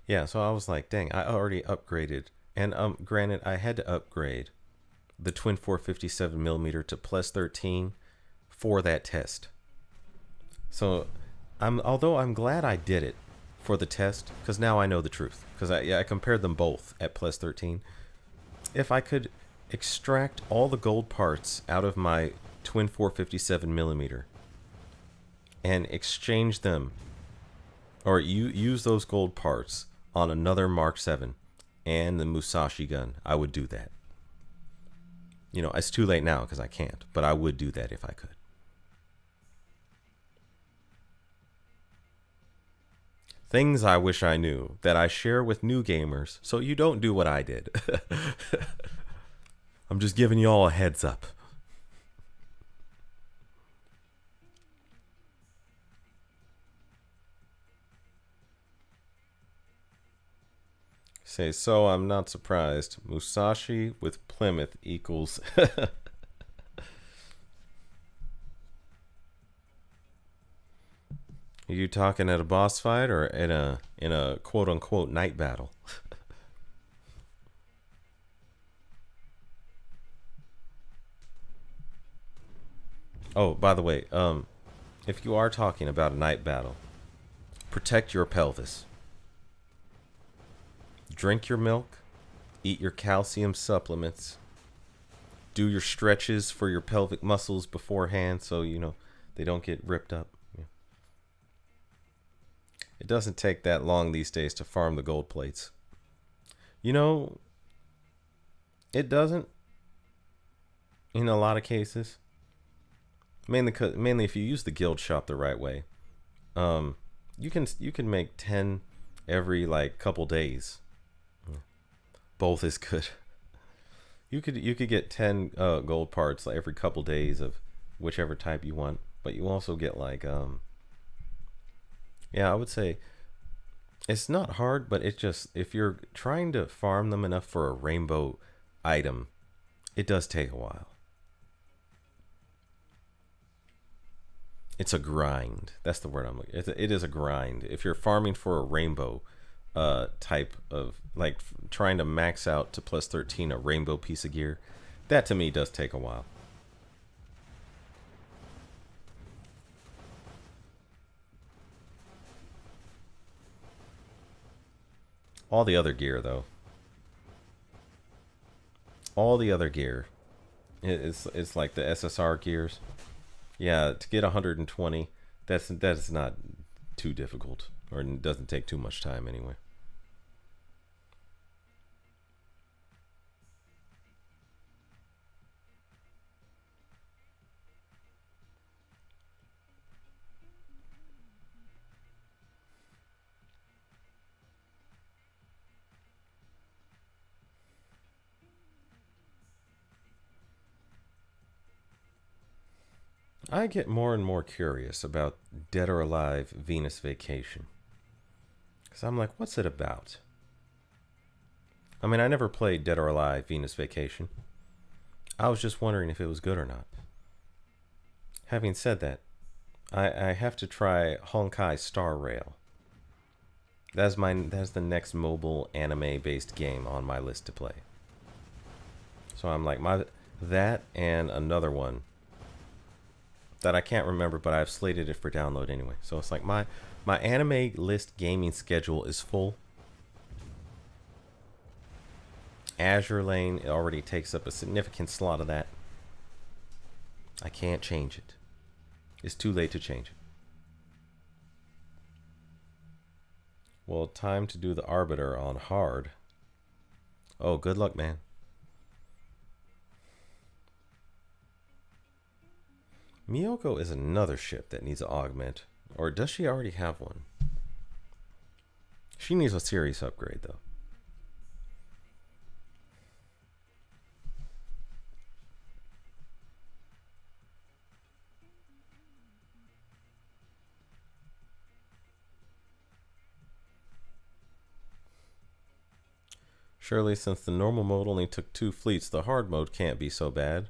Yeah, so I was like, dang, I already upgraded. And granted, I had to upgrade the twin 457mm to plus 13 for that test. So although I'm glad I did it for the test, because now I know the truth. Because I compared them both at plus 13. If I could extract all the gold parts out of my twin 457mm and exchange them, or use those gold parts on another Mark 7 and the Musashi gun, I would do that. You know, it's too late now because I can't, but I would do that if I could. Things I wish I knew that I share with new gamers so you don't do what I did. I'm just giving you all a heads up. Say, so I'm not surprised. Musashi with Plymouth equals... Are you talking at a boss fight or in a quote unquote night battle? Oh, by the way, if you are talking about a night battle, protect your pelvis. Drink your milk, eat your calcium supplements, do your stretches for your pelvic muscles beforehand so you know they don't get ripped up. It doesn't take that long these days to farm the gold plates. You know, it doesn't in a lot of cases. Mainly if you use the guild shop the right way. You can make 10 every like couple days. Both is good. You could get 10 gold parts like every couple days of whichever type you want, but you also get like yeah, I would say it's not hard, but it just, if you're trying to farm them enough for a rainbow item, it does take a while. It's a grind. That's the word I'm looking. It is a grind. If you're farming for a rainbow type of, like trying to max out to plus 13 a rainbow piece of gear, that to me does take a while. All the other gear, though. All the other gear. It's like the SSR gears. Yeah, to get 120, that's not too difficult, or it doesn't take too much time anyway. I get more and more curious about Dead or Alive Venus Vacation. Because I'm like, what's it about? I mean, I never played Dead or Alive Venus Vacation. I was just wondering if it was good or not. Having said that, I have to try Honkai Star Rail. That's the next mobile anime based game on my list to play. So I'm like, that and another one that I can't remember, but I've slated it for download anyway. So it's like my anime list gaming schedule is full, Azure lane, it already takes up a significant slot of that. I can't change it. It's too late to change it. Well, time to do the Arbiter on hard. Oh, good luck, man. Miyoko is another ship that needs an augment. Or does she already have one? She needs a serious upgrade, though. Surely, since the normal mode only took 2 fleets, the hard mode can't be so bad.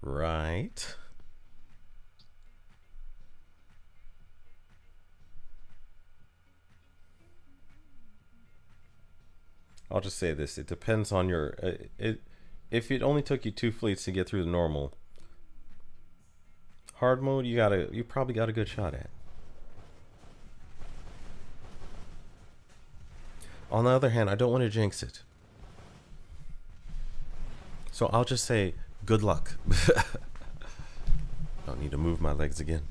Right? I'll just say this. It depends on your... if it only took you 2 fleets to get through the normal, hard mode, you probably got a good shot at. On the other hand, I don't want to jinx it. So I'll just say, good luck. Don't need to move my legs again.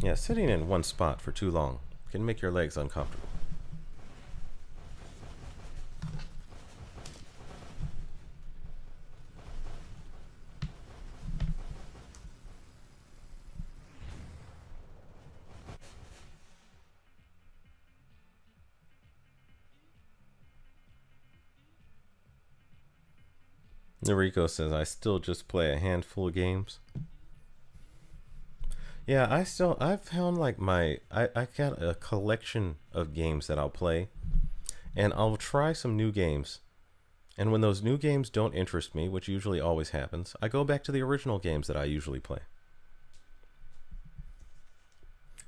Yeah, sitting in one spot for too long can make your legs uncomfortable. Noriko says, I still just play a handful of games. Yeah, I've found like I got a collection of games that I'll play, and I'll try some new games. And when those new games don't interest me, which usually always happens, I go back to the original games that I usually play.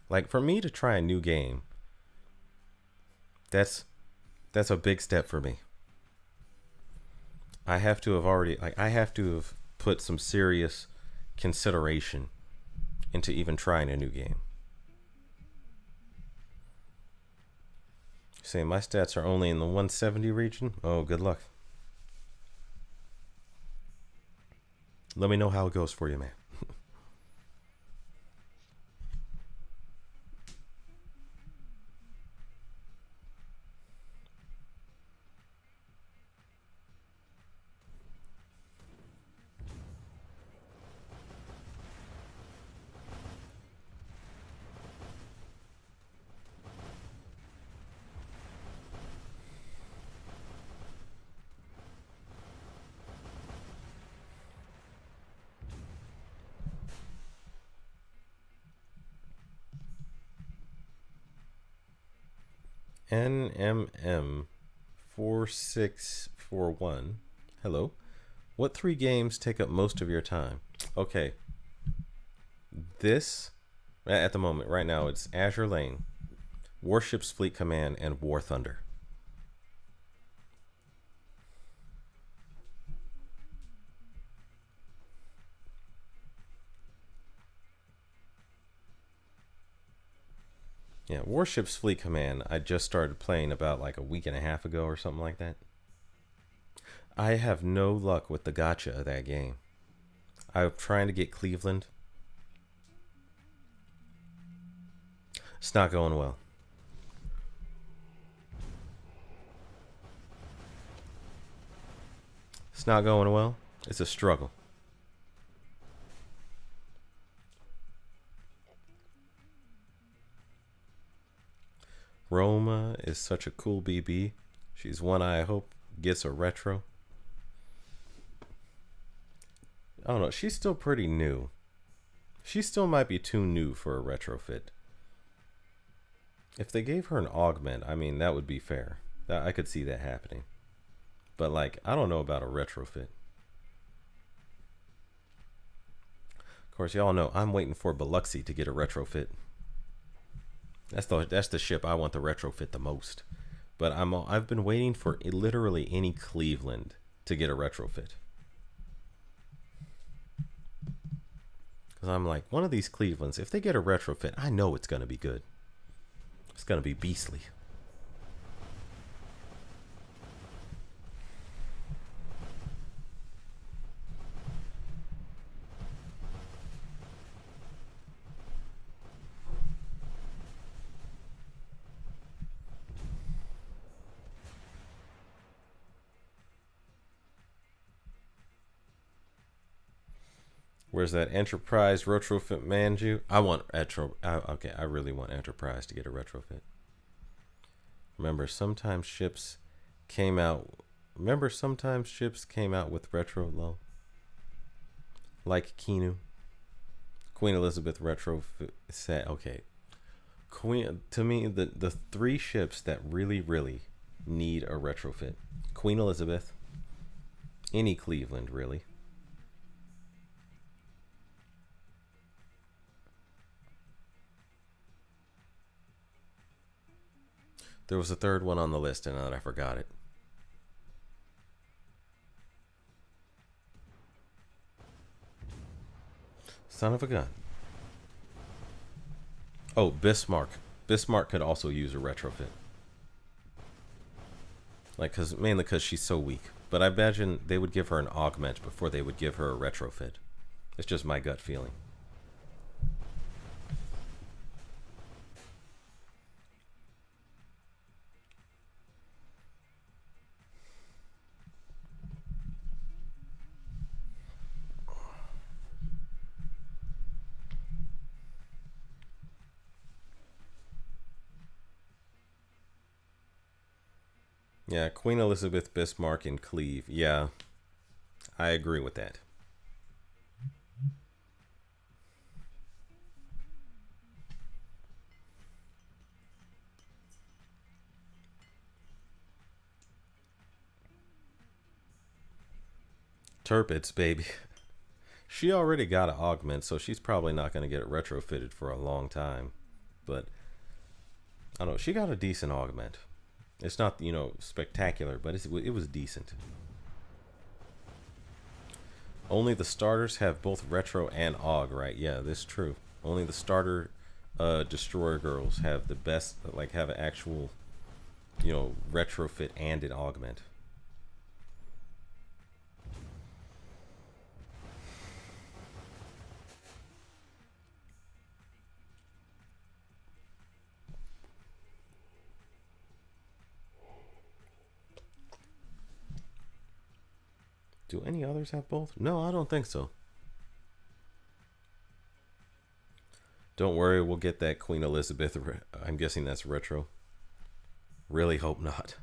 Like, for me to try a new game, that's a big step for me. I have to have put some serious consideration into even trying a new game. Say my stats are only in the 170 region. Oh, good luck. Let me know how it goes for you, man. NMM4641. Hello. What 3 games take up most of your time? Okay. This, at the moment, right now, it's Azure Lane, Warships Fleet Command, and War Thunder. Yeah, Warships Fleet Command, I just started playing about like a week and a half ago or something like that. I have no luck with the gacha of that game. I'm trying to get Cleveland. It's not going well. It's not going well. It's a struggle. Roma is such a cool BB. She's one I hope gets a retro. I don't know. She's still pretty new. She still might be too new for a retrofit. If they gave her an augment, I mean, that would be fair. I could see that happening. But, like, I don't know about a retrofit. Of course, y'all know I'm waiting for Biloxi to get a retrofit. That's the ship I want to retrofit the most. But I've been waiting for literally any Cleveland to get a retrofit. Because I'm like, one of these Clevelands, if they get a retrofit, I know it's going to be good. It's going to be beastly. Where's that Enterprise retrofit Manju? I want okay, I really want Enterprise to get a retrofit. Remember, sometimes ships came out. Remember, sometimes ships came out with retro low, like Kinu. Queen Elizabeth retrofit set. Okay, Queen. To me, the three ships that really need a retrofit: Queen Elizabeth, any Cleveland really. There was a third one on the list, and I forgot it. Son of a gun. Oh, Bismarck. Bismarck could also use a retrofit. Like, mainly because she's so weak. But I imagine they would give her an augment before they would give her a retrofit. It's just my gut feeling. Yeah, Queen Elizabeth, Bismarck, and Cleve. Yeah, I agree with that. Turpits, baby. She already got an augment, so she's probably not going to get it retrofitted for a long time. But I don't know. She got a decent augment. It's not, spectacular, but it was decent. Only the starters have both retro and aug, right? Yeah, this is true. Only the starter destroyer girls have the best, like, have an actual, retrofit and an augment. Do any others have both? No, I don't think so. Don't worry, we'll get that Queen Elizabeth. I'm guessing that's retro. Really hope not.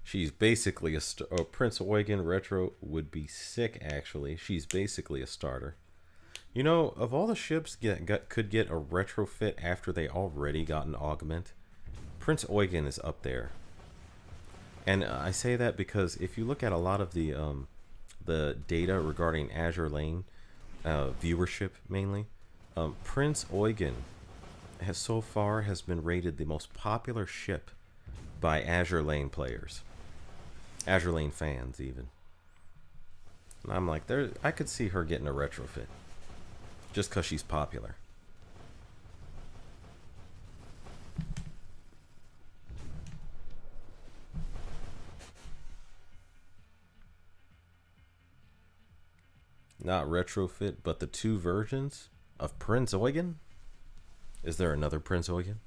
She's basically Prince Eugen retro would be sick. Actually, she's basically a starter. Of all the ships could get a retrofit after they already got an augment, Prince Eugen is up there. And I say that because if you look at a lot of the data regarding Azure Lane viewership mainly, Prince Eugen has so far has been rated the most popular ship by Azure Lane players, Azure Lane fans even. And I'm like, I could see her getting a retrofit just because she's popular. Not retrofit, but the two versions of Prince Eugen? Is there another Prince Eugen?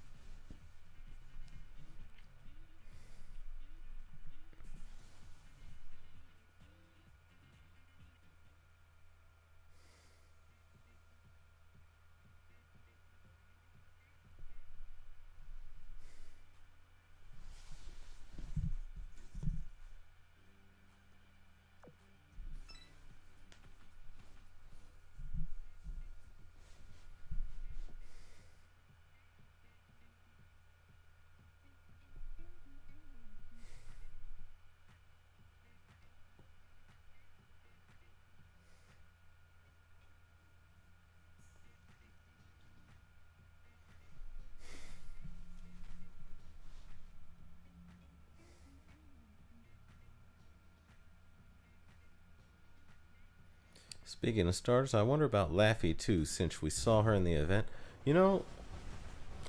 Speaking of stars, I wonder about Laffy too, since we saw her in the event. You know,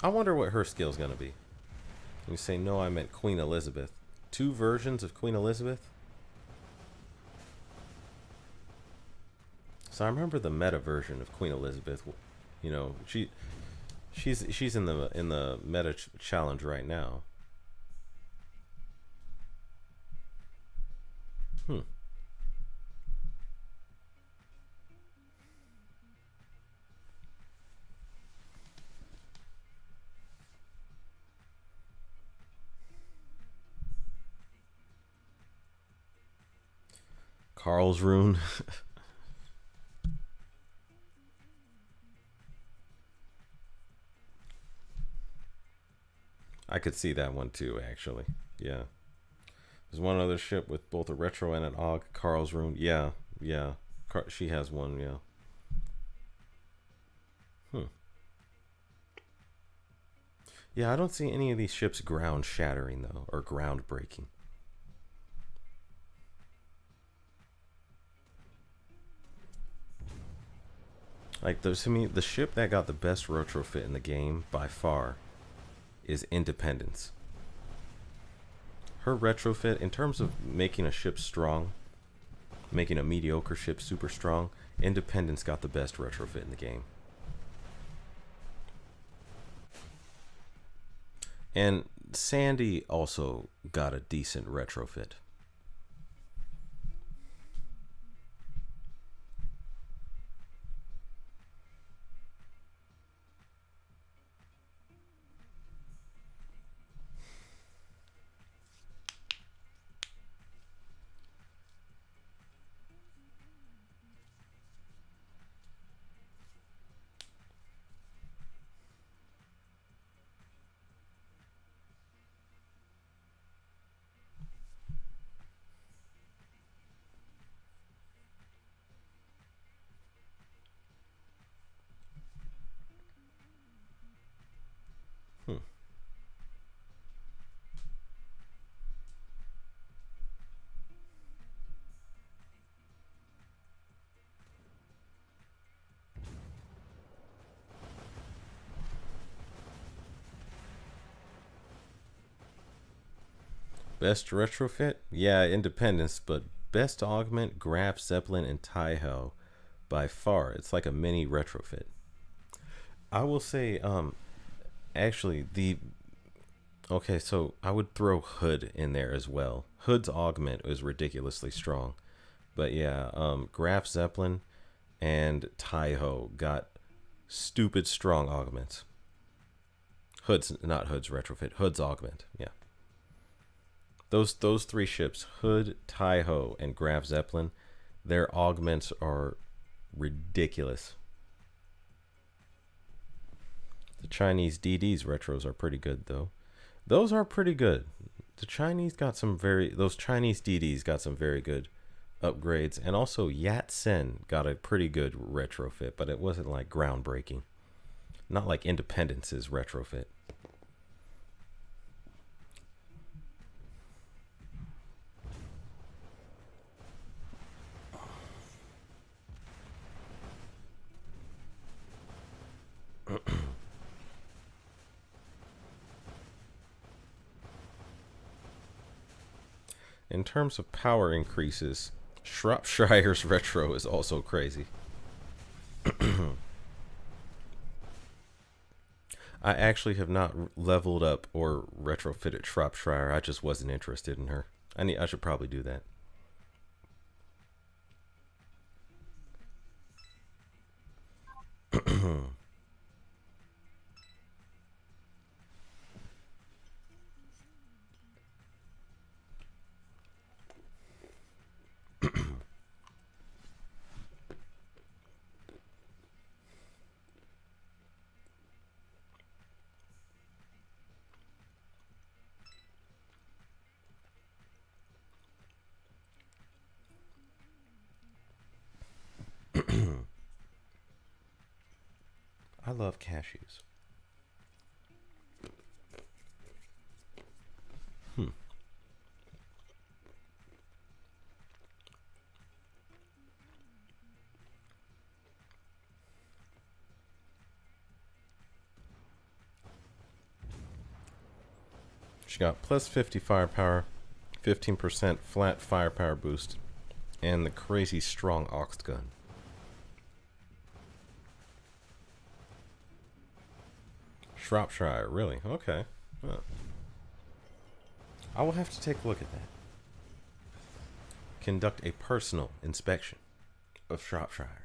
I wonder what her skill's gonna be. You say no, I meant Queen Elizabeth. Two versions of Queen Elizabeth. So I remember the meta version of Queen Elizabeth. You know, she's in the meta challenge right now. Hmm. Carl's rune. I could see that one too, actually. Yeah. There's one other ship with both a retro and an AUG. Carl's rune. Yeah, yeah. She has one. Yeah. Hmm. Yeah, I don't see any of these ships ground shattering though, or ground breaking. Like, to me, the ship that got the best retrofit in the game by far is Independence. Her retrofit, in terms of making a ship strong, making a mediocre ship super strong, Independence got the best retrofit in the game. And Sandy also got a decent retrofit. Hmm. Best retrofit? Yeah, Independence, but best augment, Graf, Zeppelin, and Taiho by far. It's like a mini retrofit. I will say, actually, okay, so I would throw Hood in there as well. Hood's augment is ridiculously strong. But yeah, Graf Zeppelin and Taiho got stupid strong augments. Hood's not Hood's retrofit. Hood's augment. Yeah. Those three ships, Hood, Taiho, and Graf Zeppelin, their augments are ridiculous. The Chinese DD's retros are pretty good though. Those are pretty good. The Chinese got some very those Chinese DD's got some very good upgrades, and also Yat Sen got a pretty good retrofit, but it wasn't like groundbreaking. Not like Independence's retrofit. In terms of power increases, Shropshire's retro is also crazy. I actually have not leveled up or retrofitted Shropshire. I just wasn't interested in her. I should probably do that. I love cashews. Hmm. She got plus 50 firepower, 15% flat firepower boost, and the crazy strong ox gun. Shropshire, really? Okay. Huh. I will have to take a look at that. Conduct a personal inspection of Shropshire.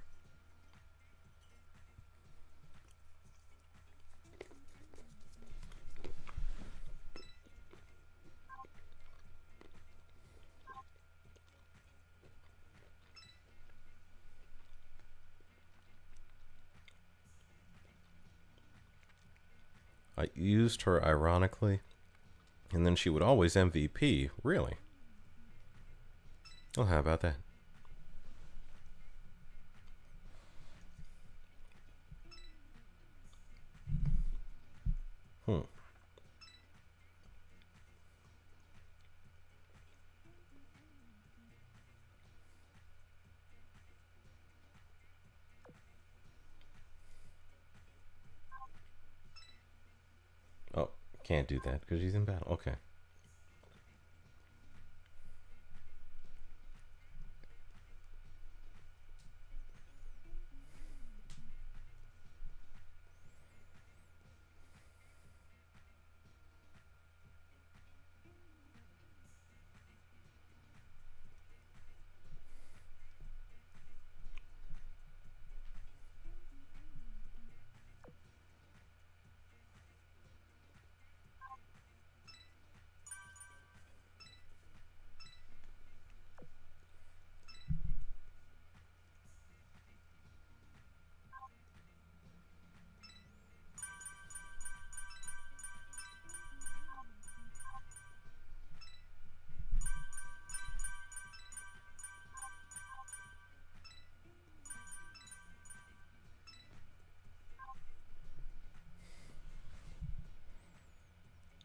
I used her ironically, and then she would always MVP. Really? Well, how about that? Hmm. Oh, can't do that because she's in battle. Okay.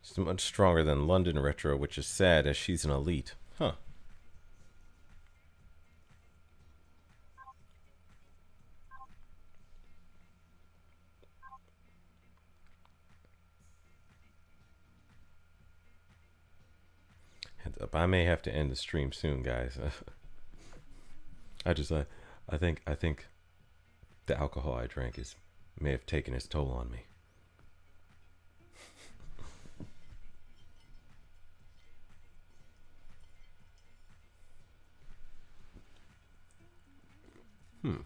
She's much stronger than London Retro, which is sad as she's an elite. Huh. Heads up, I may have to end the stream soon, guys. I think the alcohol I drank may have taken its toll on me. Hmm.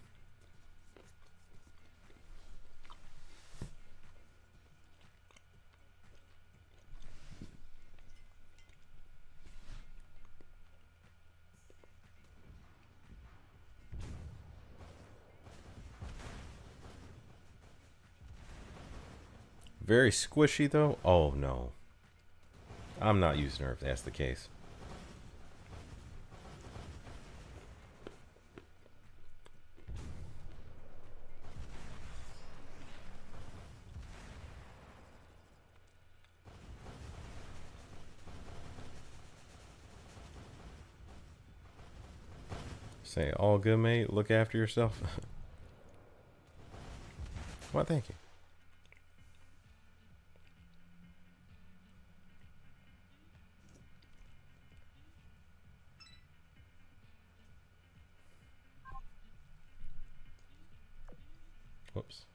Very squishy though. Oh no. I'm not using her if that's the case. Say, all good, mate. Look after yourself. Well, thank you. Whoops.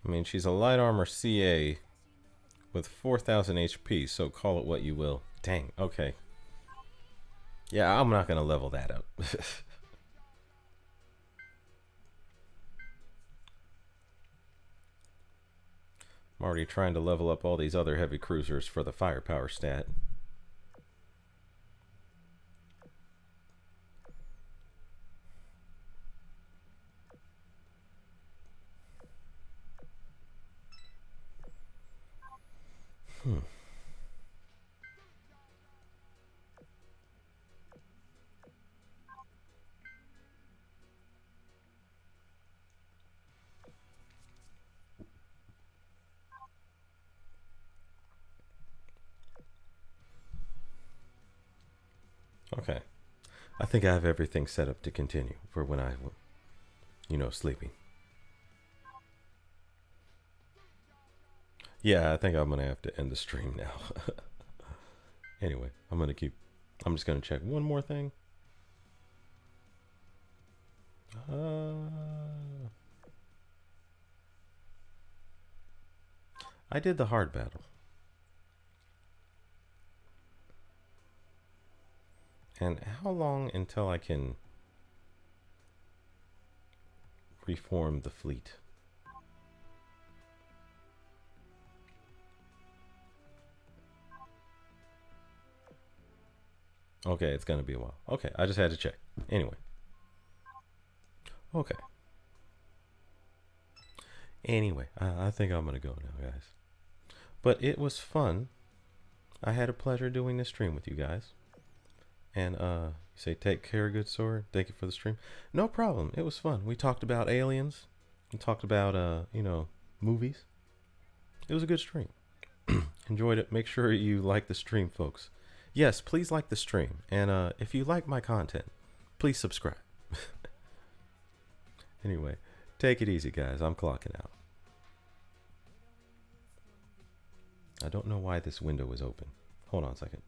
I mean, she's a light armor CA with 4,000 HP, so call it what you will. Dang, okay. Yeah, I'm not going to level that up. I'm already trying to level up all these other heavy cruisers for the firepower stat. Hmm. Okay. I think I have everything set up to continue for when I, sleeping. Yeah, I think I'm gonna have to end the stream now. Anyway, I'm just gonna check one more thing. I did the hard battle. And how long until I can reform the fleet? Okay, it's gonna be a while. Okay, I just had to check. Anyway. Okay. Anyway, I think I'm gonna go now, guys. But it was fun. I had a pleasure doing this stream with you guys. And you say take care, good sword. Thank you for the stream. No problem. It was fun. We talked about aliens. We talked about movies. It was a good stream. Enjoyed it. Make sure you like the stream, folks. Yes, please like the stream. And if you like my content, please subscribe. Anyway, take it easy, guys. I'm clocking out. I don't know why this window is open. Hold on a second.